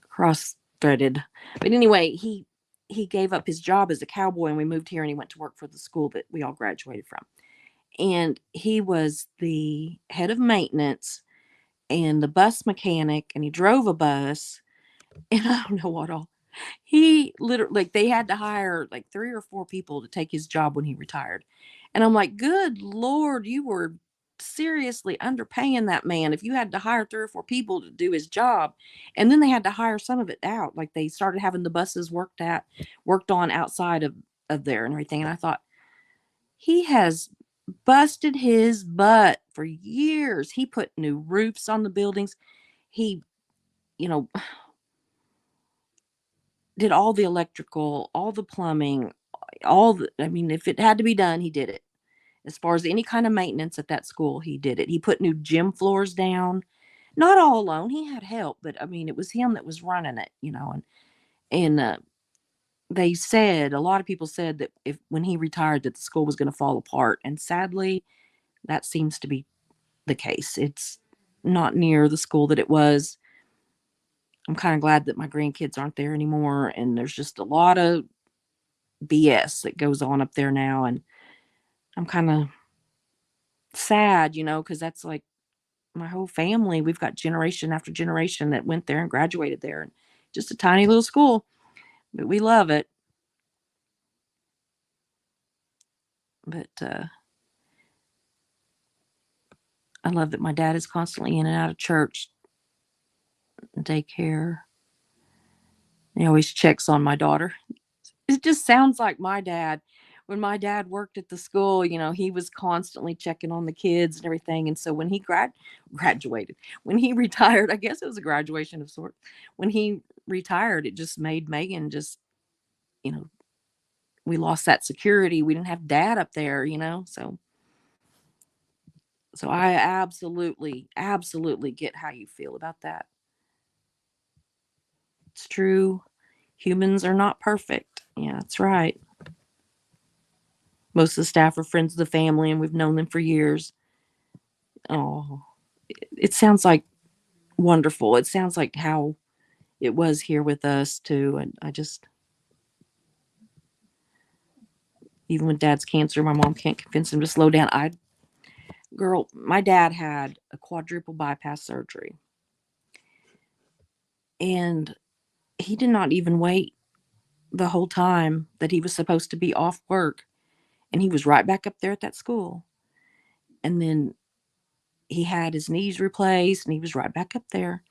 cross threaded. But anyway, he gave up his job as a cowboy, and we moved here, and he went to work for the school that we all graduated from. And he was the head of maintenance and the bus mechanic, and he drove a bus, and I don't know what all. He literally, like, they had to hire like 3 or 4 people to take his job when he retired. And I'm like, good Lord, you were seriously underpaying that man if you had to hire 3 or 4 people to do his job. And then they had to hire some of it out. Like they started having the buses worked on outside of there and everything. And I thought, he has busted his butt for years. He put new roofs on the buildings. He, you know, did all the electrical, all the plumbing, I mean, if it had to be done, he did it. As far as any kind of maintenance at that school, he did it. He put new gym floors down. Not all alone. He had help, but I mean, it was him that was running it, and they said a lot of people said that if when he retired that the school was going to fall apart, and sadly, that seems to be the case. It's not near the school that it was. I'm kind of glad that my grandkids aren't there anymore, and there's just a lot of BS that goes on up there now, and I'm kind of sad, because that's like my whole family. We've got generation after generation that went there and graduated there, and just a tiny little school, but we love it. But I love that my dad is constantly in and out of church, daycare. He always checks on my daughter. It just sounds like my dad. When my dad worked at the school, he was constantly checking on the kids and everything. And so when he graduated, when he retired, I guess it was a graduation of sorts. When he retired, it just made Megan just, you know, we lost that security. We didn't have dad up there. So I absolutely, absolutely get how you feel about that. It's true. Humans are not perfect. Yeah, that's right. Most of the staff are friends of the family, and we've known them for years. Oh, it sounds like wonderful. It sounds like how it was here with us too. And I just, even with dad's cancer, my mom can't convince him to slow down. My dad had a quadruple bypass surgery, and he did not even wait the whole time that he was supposed to be off work. And he was right back up there at that school. And then he had his knees replaced and he was right back up there.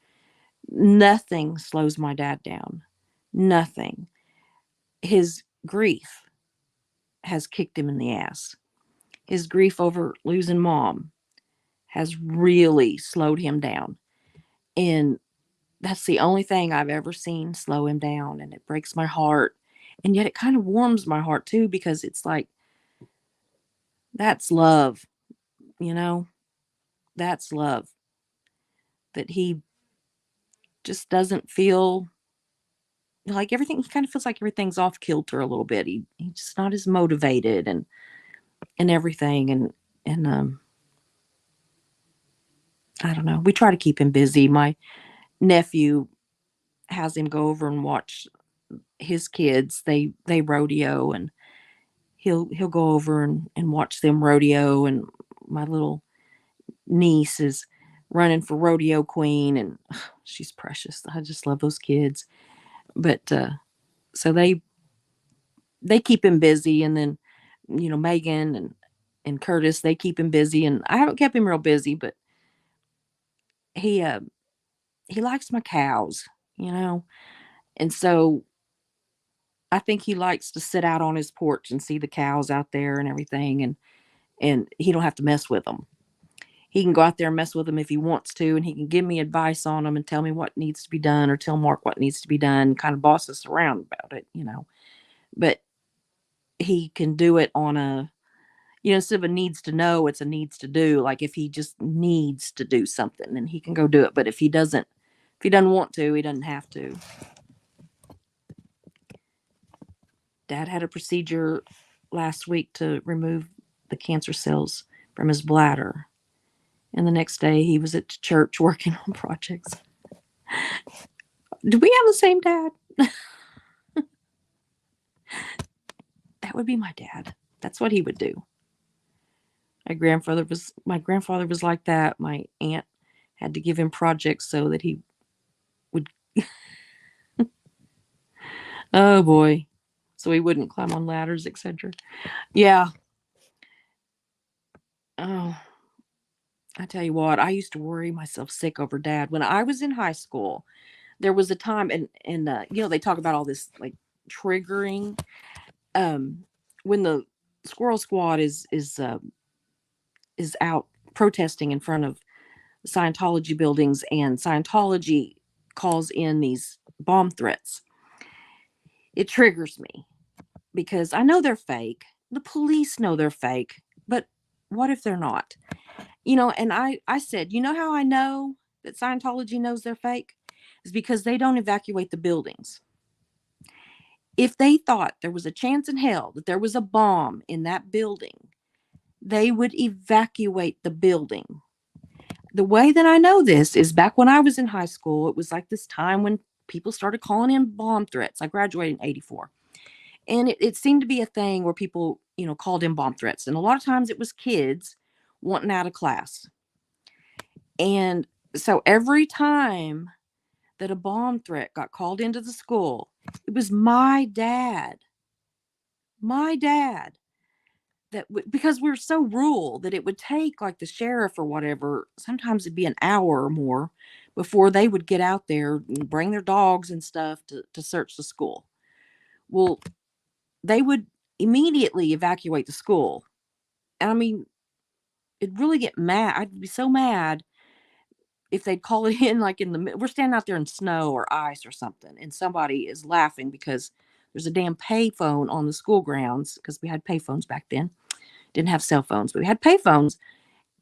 Nothing slows my dad down. Nothing. His grief has kicked him in the ass. His grief over losing mom has really slowed him down. And that's the only thing I've ever seen slow him down. And it breaks my heart. And yet it kind of warms my heart too, because it's like, that's love, you know? That's love. That he just doesn't feel like everything, he kind of feels like everything's off kilter a little bit. He's just not as motivated and everything. And I don't know. We try to keep him busy. My nephew has him go over and watch his kids. They rodeo, and he'll go over and watch them rodeo. And my little niece is running for rodeo queen, and she's precious. I just love those kids. But so they keep him busy, and then Megan and Curtis, they keep him busy, and I haven't kept him real busy, but he uh he likes my cows, you know, and so I think he likes to sit out on his porch and see the cows out there and everything, and he don't have to mess with them. He can go out there and mess with them if he wants to, and he can give me advice on them and tell me what needs to be done, or tell Mark what needs to be done, kind of boss us around about it. But he can do it on a, instead of a needs to know, it's a needs to do. Like if he just needs to do something, then he can go do it. But if he doesn't want to, he doesn't have to. Dad had a procedure last week to remove the cancer cells from his bladder. And the next day he was at church working on projects. Do we have the same dad? That would be my dad. That's what he would do. My grandfather was like that. My aunt had to give him projects so that he would, oh boy, so he wouldn't climb on ladders, etc. Yeah, Oh, I tell you what, I used to worry myself sick over dad. When I was in high school, there was a time, and they talk about all this like triggering, um, when the squirrel squad is out protesting in front of Scientology buildings, and Scientology calls in these bomb threats. It triggers me because I know they're fake. The police know they're fake, but what if they're not? And I said, you know how I know that Scientology knows they're fake? Is because they don't evacuate the buildings. If they thought there was a chance in hell that there was a bomb in that building, they would evacuate the building. The way that I know this is back when I was in high school, it was like this time when people started calling in bomb threats. I graduated in 84. And it seemed to be a thing where people, called in bomb threats. And a lot of times it was kids wanting out of class. And so every time that a bomb threat got called into the school, it was my dad because we're so rural that it would take like the sheriff or whatever, sometimes it'd be an hour or more before they would get out there and bring their dogs and stuff to search the school. Well, they would immediately evacuate the school. And I mean, it'd really get mad. I'd be so mad if they'd call it in like we're standing out there in snow or ice or something, and somebody is laughing because there's a damn payphone on the school grounds because we had payphones back then. Didn't have cell phones, but we had payphones,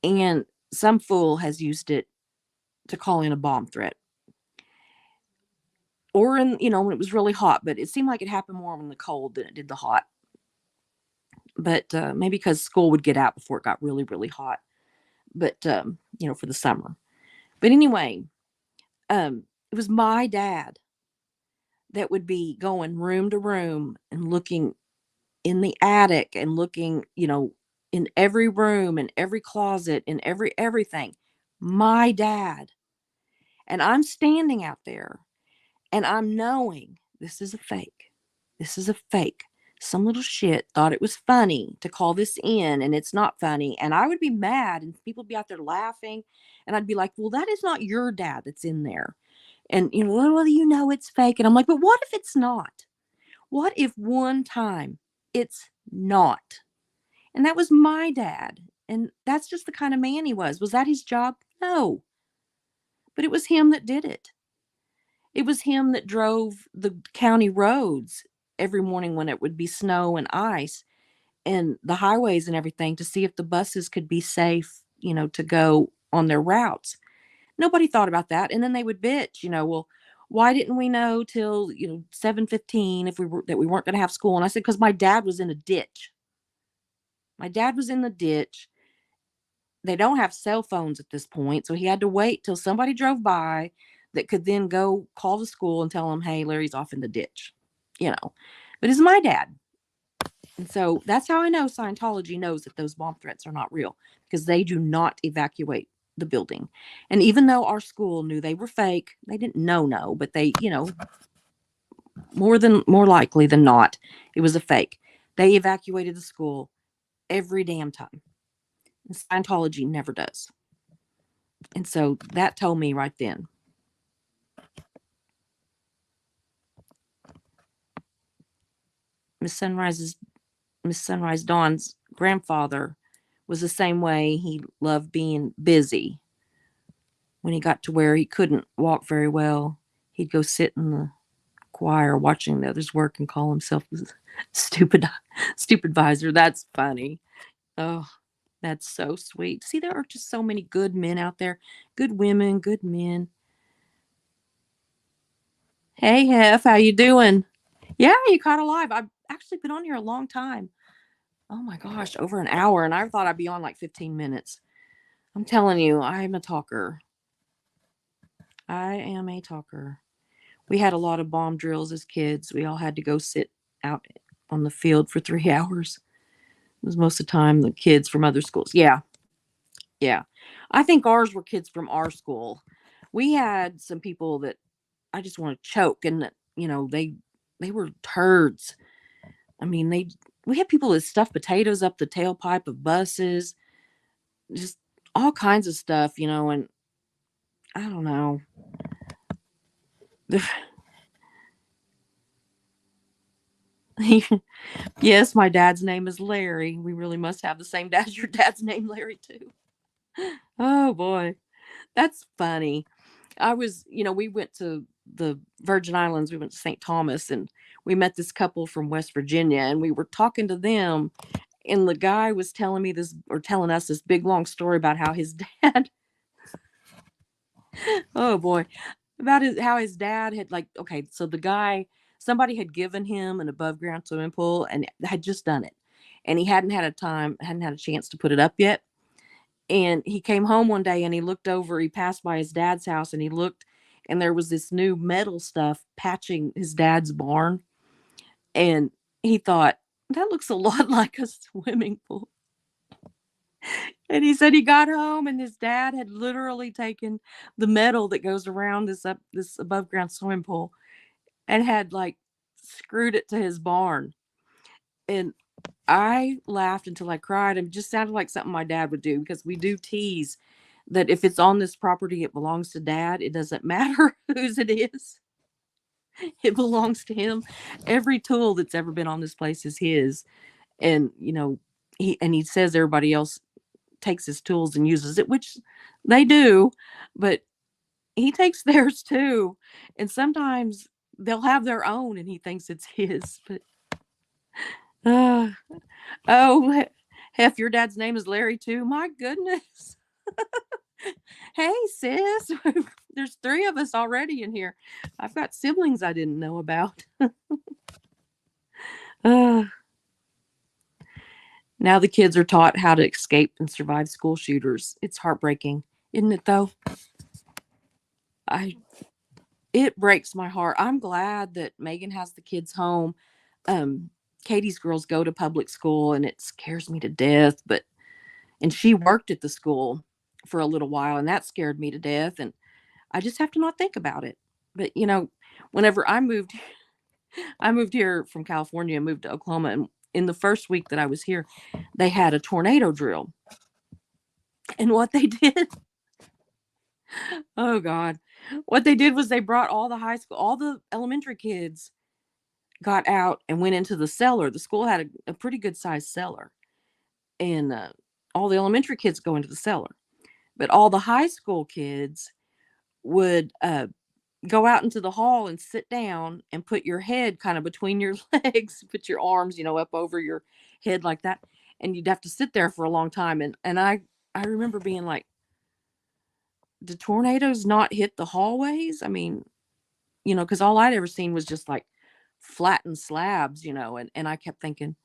and some fool has used it to call in a bomb threat. Or when it was really hot, but it seemed like it happened more in the cold than it did the hot. But maybe because school would get out before it got really, really hot. But for the summer. But anyway, it was my dad that would be going room to room and looking in the attic and looking, in every room and every closet and everything. My dad. And I'm standing out there and I'm knowing this is a fake. This is a fake. Some little shit thought it was funny to call this in and it's not funny. And I would be mad and people would be out there laughing. And I'd be like, well, that is not your dad that's in there. And, well, it's fake. And I'm like, but what if it's not? What if one time it's not? And that was my dad. And that's just the kind of man he was. Was that his job? No. But it was him that did it. It was him that drove the county roads every morning when it would be snow and ice and the highways and everything to see if the buses could be safe, to go on their routes. Nobody thought about that. And then they would bitch, well, why didn't we know till, 7:15 if we weren't going to have school? And I said, because my dad was in a ditch. My dad was in the ditch. They don't have cell phones at this point, so he had to wait till somebody drove by that could then go call the school and tell them, "Hey, Larry's off in the ditch." You know. But it's my dad. And so that's how I know Scientology knows that those bomb threats are not real because they do not evacuate the building. And even though our school knew they were fake, they didn't know no, but they, more likely than not, it was a fake. They evacuated the school every damn time. And Scientology never does. And so that told me right then. Miss Sunrise's Miss Sunrise Dawn's grandfather was the same way. He loved being busy. When he got to where he couldn't walk very well, he'd go sit in the choir watching the others work and call himself stupid stupid visor. That's funny. Oh, that's so sweet. See, there are just so many good men out there. Good women, good men. Hey Hef, how you doing? Yeah, you caught alive. I've actually been on here a long time. Oh my gosh, over an hour, and I thought I'd be on like 15 minutes. I'm telling you, I'm a talker. I am a talker. We had a lot of bomb drills as kids. We all had to go sit out on the field for 3 hours. It was most of the time the kids from other schools. Yeah, yeah. I think ours were kids from our school. We had some people that I just want to choke, and they were turds. I mean, we had people that stuffed potatoes up the tailpipe of buses. just all kinds of stuff, and I don't know. Yes, my dad's name is Larry. We really must have the same dad. Your dad's name Larry too. Oh boy, that's funny. We went to the Virgin Islands. We went to St. Thomas, and we met this couple from West Virginia, and we were talking to them. And the guy was telling us this big long story about how his dad, oh boy, how his dad had, like, okay, so somebody had given him an above ground swimming pool and had just done it. And he hadn't had a chance to put it up yet. And he came home one day and he passed by his dad's house and he looked, and there was this new metal stuff patching his dad's barn. And he thought, that looks a lot like a swimming pool. And he said he got home and his dad had literally taken the metal that goes around this above ground swimming pool and had, like, screwed it to his barn. And I laughed until I cried. It just sounded like something my dad would do, because we do tease that if it's on this property, it belongs to dad. It doesn't matter whose it is. It belongs to him. Every tool that's ever been on this place is his. And, he says everybody else takes his tools and uses it, which they do, but he takes theirs too. And sometimes they'll have their own and he thinks it's his. But uh, oh, Hef, your dad's name is Larry too. My goodness. Hey, sis. There's three of us already in here. I've got siblings I didn't know about. uh, Now the kids are taught how to escape and survive school shooters. It's heartbreaking, isn't it though? I It breaks my heart. I'm glad that Megan has the kids home. Um, Katie's girls go to public school and it scares me to death, and she worked at the school for a little while and that scared me to death, and I just have to not think about it. But whenever I moved here from California and moved to Oklahoma, and in the first week that I was here, they had a tornado drill. And what they did, oh God, what they did was they brought all the elementary kids got out and went into the cellar. The school had a pretty good sized cellar, and all the elementary kids go into the cellar, but all the high school kids would go out into the hall and sit down and put your head kind of between your legs, put your arms, up over your head like that, and you'd have to sit there for a long time. And I remember being like, "Do tornadoes not hit the hallways?" I mean, because all I'd ever seen was just like flattened slabs, and I kept thinking,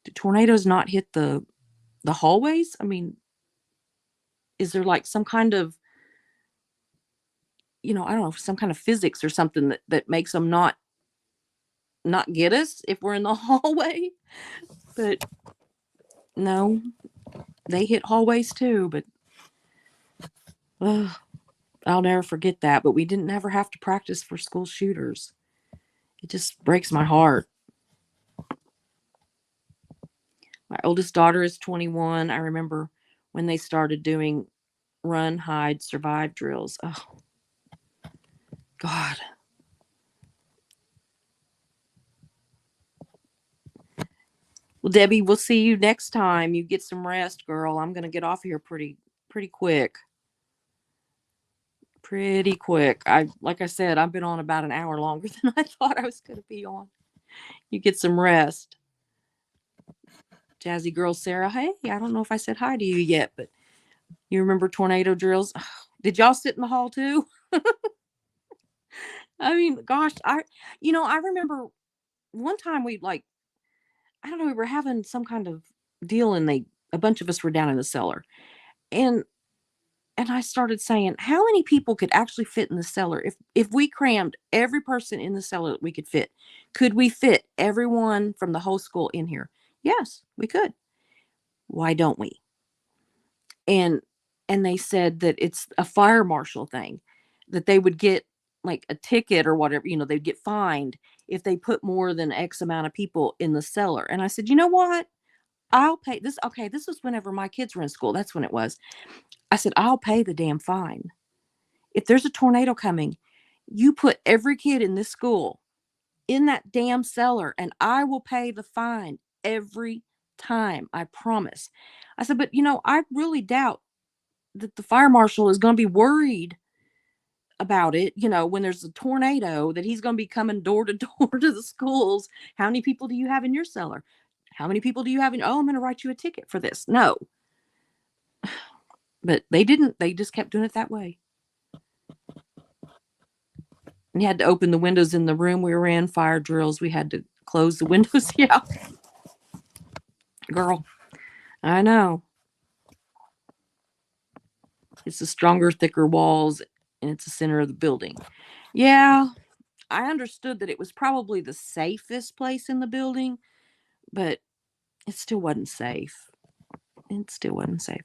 "Do tornadoes not hit the hallways? I mean, is there like some kind of, I don't know, some kind of physics or something that makes them not get us if we're in the hallway?" But no, they hit hallways too. But ugh, I'll never forget that. But we didn't ever have to practice for school shooters. It just breaks my heart. My oldest daughter is 21. I remember when they started doing run, hide, survive drills. Oh, God. Well, Debbie, we'll see you next time. You get some rest, girl. I'm going to get off here pretty quick. Pretty quick. Like I said, I've been on about an hour longer than I thought I was going to be on. You get some rest. Jazzy girl Sarah, hey, I don't know if I said hi to you yet, but you remember tornado drills? Did y'all sit in the hall too? I mean, gosh, I remember one time I don't know, we were having some kind of deal, and a bunch of us were down in the cellar, and I started saying, how many people could actually fit in the cellar if we crammed every person in the cellar that we could fit? Could we fit everyone from the whole school in here? Yes, we could. Why don't we? And they said that it's a fire marshal thing, that they would get like a ticket or whatever, they'd get fined if they put more than X amount of people in the cellar. And I said, you know what? I'll pay this. Okay, this was whenever my kids were in school. That's when it was. I said, I'll pay the damn fine. If there's a tornado coming, you put every kid in this school in that damn cellar and I will pay the fine every time. I promise. I said, but I really doubt that the fire marshal is going to be worried about it, when there's a tornado, that he's going to be coming door to door to the schools. How many people do you have in your cellar? How many people do you have in? Oh, I'm going to write you a ticket for this. No, but they didn't. They just kept doing it that way. And you had to open the windows in the room we were in, fire drills. We had to close the windows. Yeah. Girl, I know. It's the stronger, thicker walls, and it's the center of the building. Yeah, I understood that it was probably the safest place in the building, but it still wasn't safe. It still wasn't safe.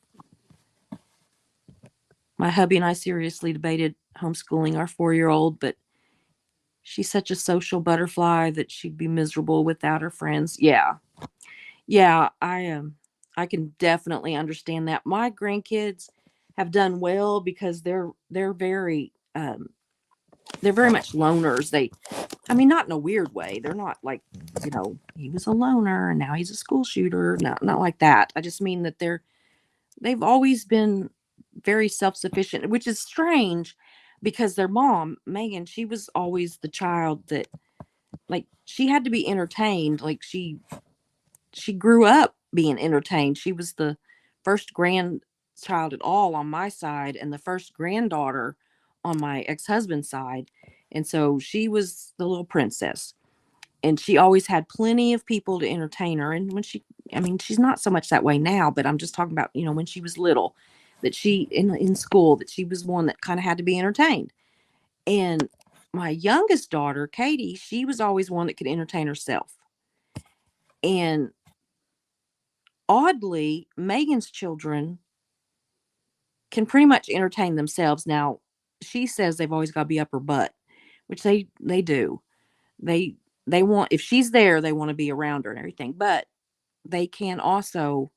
My hubby and I seriously debated homeschooling our 4-year-old, but she's such a social butterfly that she'd be miserable without her friends. Yeah. Yeah, I can definitely understand that. My grandkids have done well because they're very much loners. I mean, not in a weird way. They're not like, he was a loner and now he's a school shooter. Not like that. I just mean that they've always been very self-sufficient, which is strange because their mom, Megan, she was always the child that, like, she had to be entertained. Like, she grew up being entertained. She was the first grandchild at all on my side and the first granddaughter on my ex-husband's side. And so she was the little princess. And she always had plenty of people to entertain her. And I mean, she's not so much that way now, but I'm just talking about, when she was little, that she, in school, that she was one that kind of had to be entertained. And my youngest daughter, Katie, she was always one that could entertain herself. And oddly, Megan's children can pretty much entertain themselves. Now, she says they've always got to be up her butt, which they do. They they want, if she's there, they want to be around her and everything. But they can also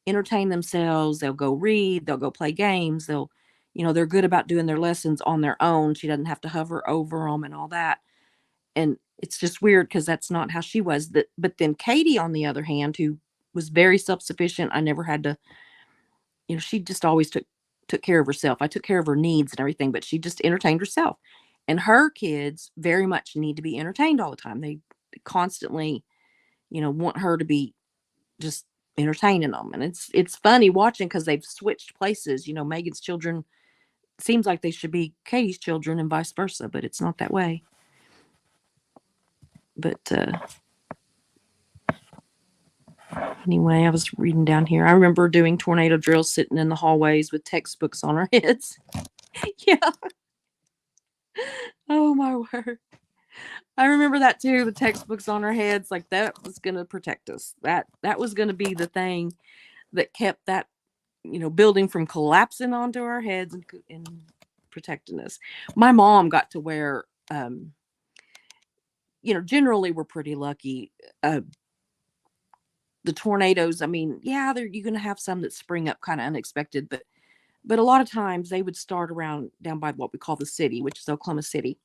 entertain themselves. They'll go read, they'll go play games. They're good about doing their lessons on their own. She doesn't have to hover over them and all that. And it's just weird because that's not how she was. But then Katie, on the other hand, who was very self-sufficient, I never had to, she just always took care of herself. I took care of her needs and everything, but she just entertained herself. And her kids very much need to be entertained all the time. They constantly, want her to be just entertaining them. And it's funny watching because they've switched places. Megan's children seems like they should be Katie's children and vice versa, but it's not that way. But anyway, I was reading down here. I remember doing tornado drills sitting in the hallways with textbooks on our heads. Yeah. Oh my word. I remember that too. The textbooks on our heads, like that was going to protect us. That was going to be the thing that kept that building from collapsing onto our heads and protecting us. My mom got to wear, generally we're pretty lucky. The tornadoes, I mean, yeah, you're going to have some that spring up kind of unexpected, but a lot of times they would start around down by what we call the city, which is Oklahoma City.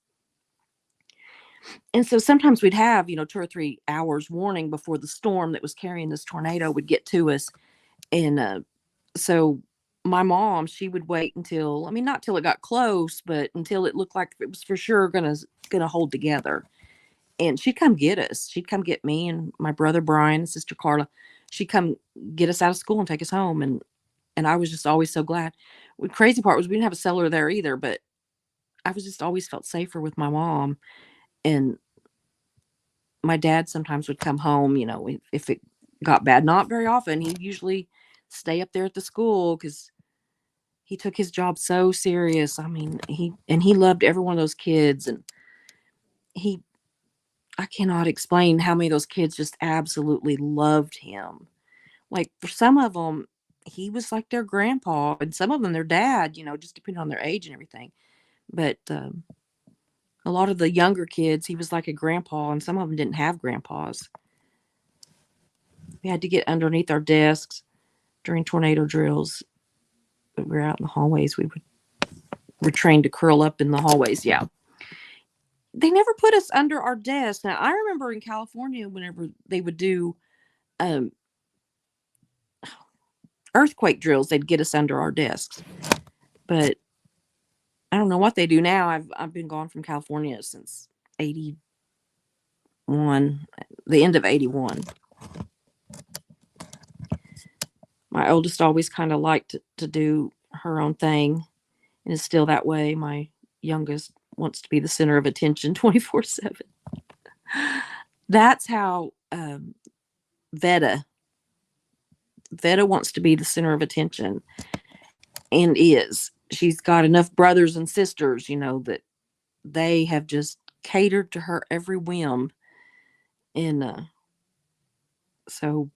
And so sometimes we'd have, 2 or 3 hours warning before the storm that was carrying this tornado would get to us. And so my mom, she would wait until, I mean, not till it got close, but until it looked like it was for sure gonna hold together. And she'd come get us. She'd come get me and my brother Brian and sister Carla. She'd come get us out of school and take us home. And I was just always so glad. The crazy part was we didn't have a cellar there either, but I was just always felt safer with my mom. And my dad sometimes would come home, if it got bad. Not very often. He'd usually stay up there at the school because he took his job so serious. I mean, he loved every one of those kids. And he I cannot explain how many of those kids just absolutely loved him. Like, for some of them, he was like their grandpa, and some of them their dad, just depending on their age and everything. But a lot of the younger kids, he was like a grandpa, and some of them didn't have grandpas. We had to get underneath our desks during tornado drills. When we were out in the hallways. Were trained to curl up in the hallways. Yeah. They never put us under our desks. Now, I remember in California, whenever they would do um, earthquake drills, they'd get us under our desks. But I don't know what they do now. I've been gone from California since 81, the end of 81. My oldest always kind of liked to do her own thing and is still that way. My youngest wants to be the center of attention 24/7. That's how Veta Veta wants to be the center of attention and is. She's got enough brothers and sisters, that they have just catered to her every whim. And so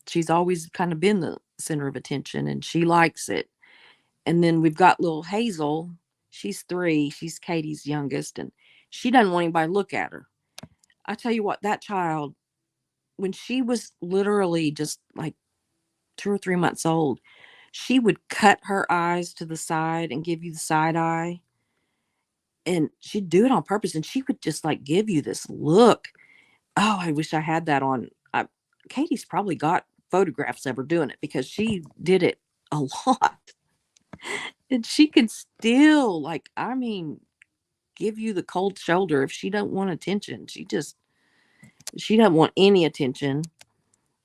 she's always kind of been the center of attention and she likes it. And then we've got little Hazel. She's 3. She's Katie's youngest. And she doesn't want anybody to look at her. I tell you what, that child, when she was literally just like 2 or 3 months old, she would cut her eyes to the side and give you the side eye. And she'd do it on purpose. And she would just like give you this look. Oh, I wish I had that on. Katie's probably got photographs of her doing it because she did it a lot. And she can still, like, I mean, give you the cold shoulder if she don't want attention. She doesn't want any attention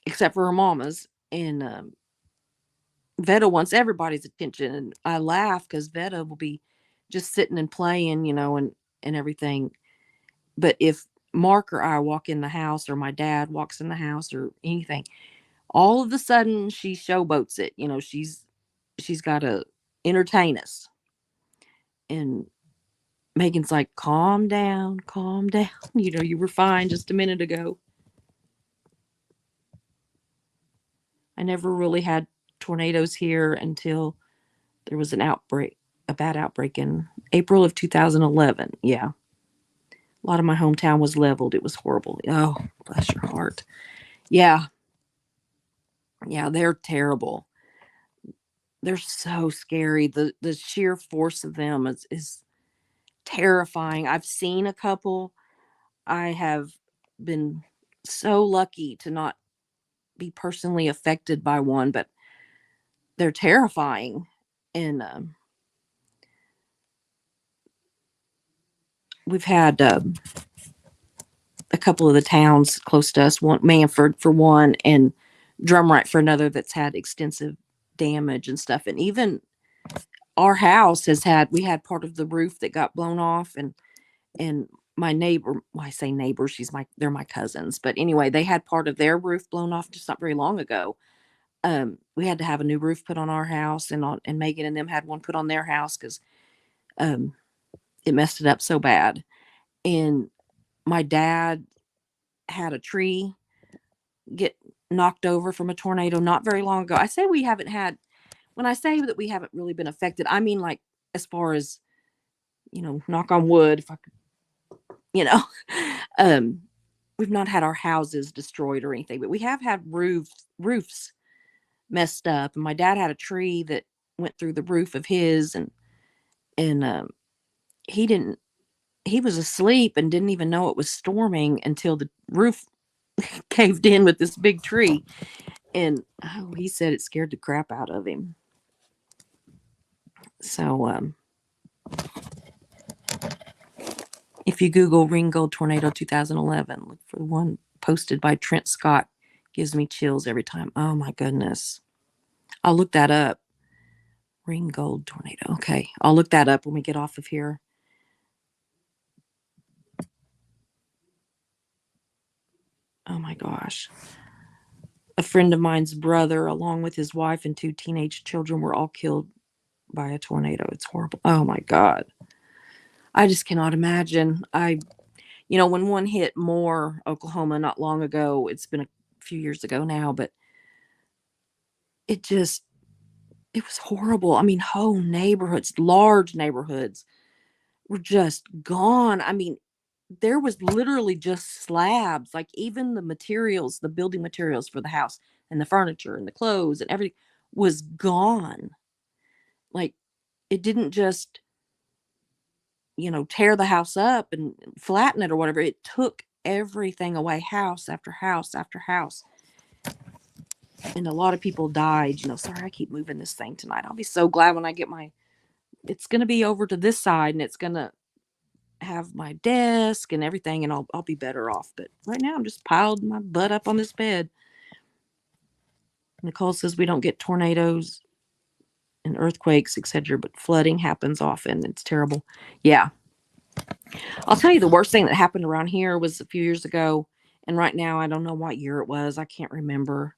except for her mama's. And Veta wants everybody's attention. And I laugh because Veta will be just sitting and playing, and everything. But if Mark or I walk in the house or my dad walks in the house or anything, all of a sudden she showboats it. She's got to entertain us. And Megan's like, calm down, calm down. You were fine just a minute ago. I never really had tornadoes here until there was a bad outbreak in April of 2011. Yeah. A lot of my hometown was leveled. It was horrible. Oh, bless your heart. Yeah. Yeah, they're terrible. They're so scary. The sheer force of them is terrifying. I've seen a couple. I have been so lucky to not be personally affected by one, but they're terrifying. And we've had a couple of the towns close to us, one Manford for one, and Drumright for another, that's had extensive damage and stuff. And even our house we had part of the roof that got blown off, and my neighbor, well, I say neighbor, they're my cousins, but anyway, they had part of their roof blown off just not very long ago. We had to have a new roof put on our house, and Megan and them had one put on their house because um, it messed it up so bad. And my dad had a tree get knocked over from a tornado not very long ago. I say we haven't had, when I say that we haven't really been affected, I mean, like, as far as, knock on wood, if I could, you know, um, we've not had our houses destroyed or anything, but we have had roofs messed up. And my dad had a tree that went through the roof of his, and he didn't, he was asleep and didn't even know it was storming until the roof caved in with this big tree. And he said it scared the crap out of him. So if you Google Ringgold Tornado 2011, look for the one posted by Trent Scott. Gives me chills every time. Oh my goodness. I'll look that up. Ringgold Tornado. Okay. I'll look that up when we get off of here. Oh my gosh. A friend of mine's brother, along with his wife and 2 teenage children, were all killed by a tornado. It's horrible. Oh my God. I just cannot imagine. When one hit Moore, Oklahoma, not long ago, it's been a few years ago now, but it was horrible. I mean, whole neighborhoods, large neighborhoods were just gone. I mean, there was literally just slabs, like even the materials, the building materials for the house and the furniture and the clothes and everything was gone. Like it didn't just, tear the house up and flatten it or whatever. It took everything away, house after house after house. And a lot of people died. Sorry, I keep moving this thing tonight. I'll be so glad when I get it's going to be over to this side and it's going to have my desk and everything, and I'll be better off. But right now I'm just piled my butt up on this bed. Nicole says we don't get tornadoes and earthquakes, etc., but flooding happens often. It's terrible. Yeah. I'll tell you the worst thing that happened around here was a few years ago, and right now I don't know what year it was. I can't remember.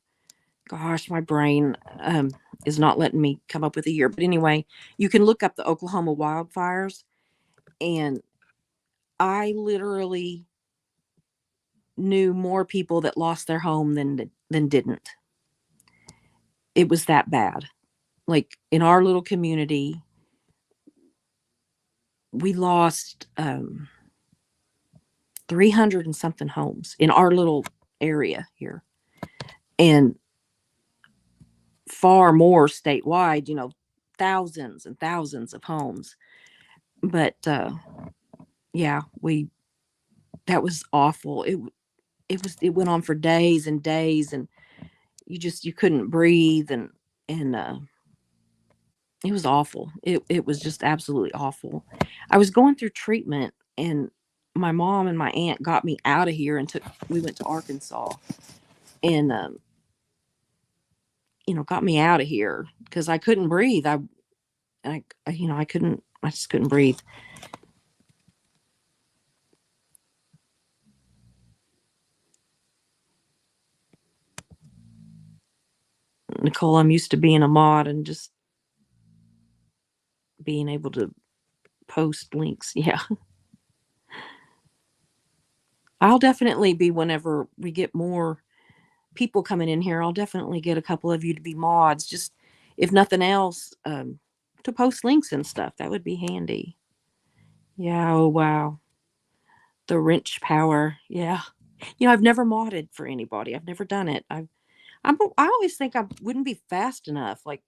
Gosh, my brain is not letting me come up with a year. But anyway, you can look up the Oklahoma wildfires, and I literally knew more people that lost their home than didn't. It was that bad. Like in our little community, we lost 300 and something homes in our little area here, and far more statewide. Thousands and thousands of homes. But yeah, we that was awful. It went on for days and days, and you couldn't breathe, and it was awful. It was just absolutely awful. I was going through treatment, and my mom and my aunt got me out of here and we went to Arkansas, and got me out of here because I couldn't breathe. I just couldn't breathe. Nicole, I'm used to being a mod and just being able to post links. Yeah. I'll definitely be, whenever we get more people coming in here, I'll definitely get a couple of you to be mods, just if nothing else, to post links and stuff. That would be handy. Yeah. Oh, wow. The wrench power. Yeah. I've never modded for anybody. I've never done it. I always think I wouldn't be fast enough. Like,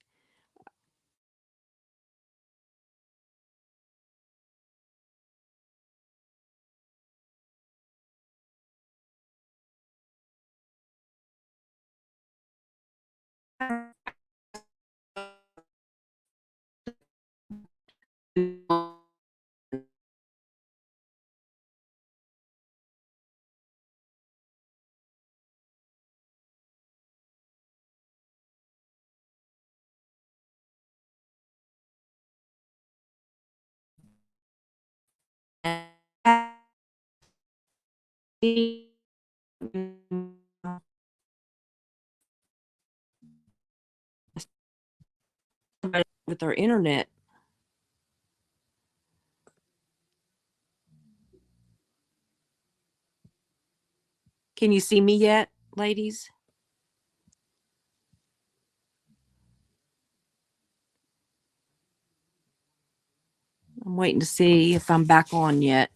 with our internet. Can you see me yet, ladies? I'm waiting to see if I'm back on yet.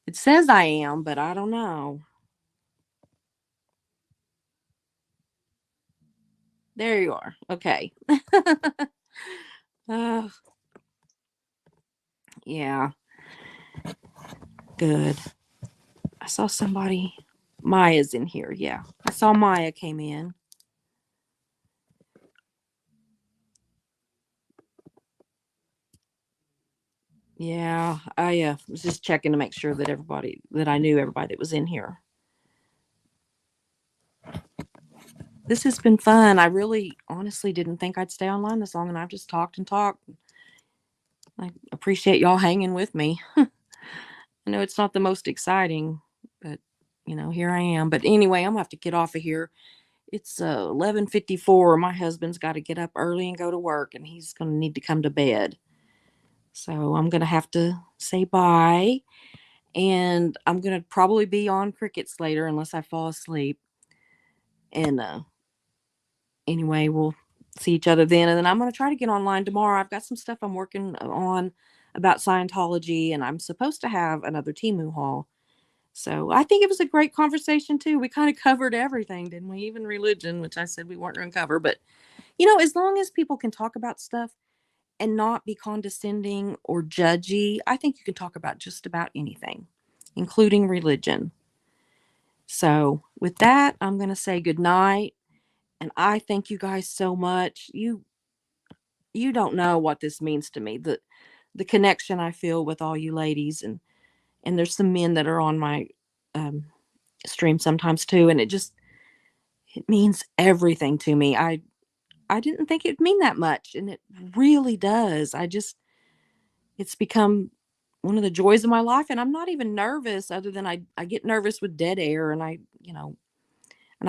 It says I am, but I don't know. There you are. Okay. uh, yeah, good. I saw somebody. Maya's in here. Yeah. I saw Maya came in. Yeah. I was just checking to make sure that I knew everybody that was in here. This has been fun. I really honestly didn't think I'd stay online this long, and I've just talked and talked. I appreciate y'all hanging with me. I know it's not the most exciting, but here I am. But anyway, I'm gonna have to get off of here. It's 11:54. My husband's got to get up early and go to work, and he's gonna need to come to bed. So I'm gonna have to say bye, and I'm gonna probably be on crickets later unless I fall asleep. And anyway, we'll see each other then, and then I'm gonna try to get online tomorrow. I've got some stuff I'm working on. about Scientology, and I'm supposed to have another Timu haul. So I think it was a great conversation too. We kind of covered everything, didn't we? Even religion, which I said we weren't going to cover. But as long as people can talk about stuff and not be condescending or judgy, I think you can talk about just about anything, including religion. So with that, I'm going to say good night, and I thank you guys so much. You don't know what this means to me. The connection I feel with all you ladies, and there's some men that are on my um, stream sometimes too, and it means everything to me. I didn't think it'd mean that much, and it really does. It's become one of the joys of my life, and I'm not even nervous other than I get nervous with dead air, and I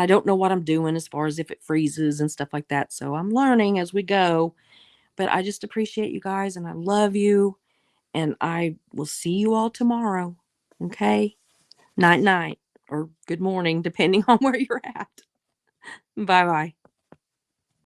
don't know what I'm doing as far as if it freezes and stuff like that. So I'm learning as we go, but I just appreciate you guys, and I love you, and I will see you all tomorrow. Okay? Night night or good morning depending on where you're at. Bye bye.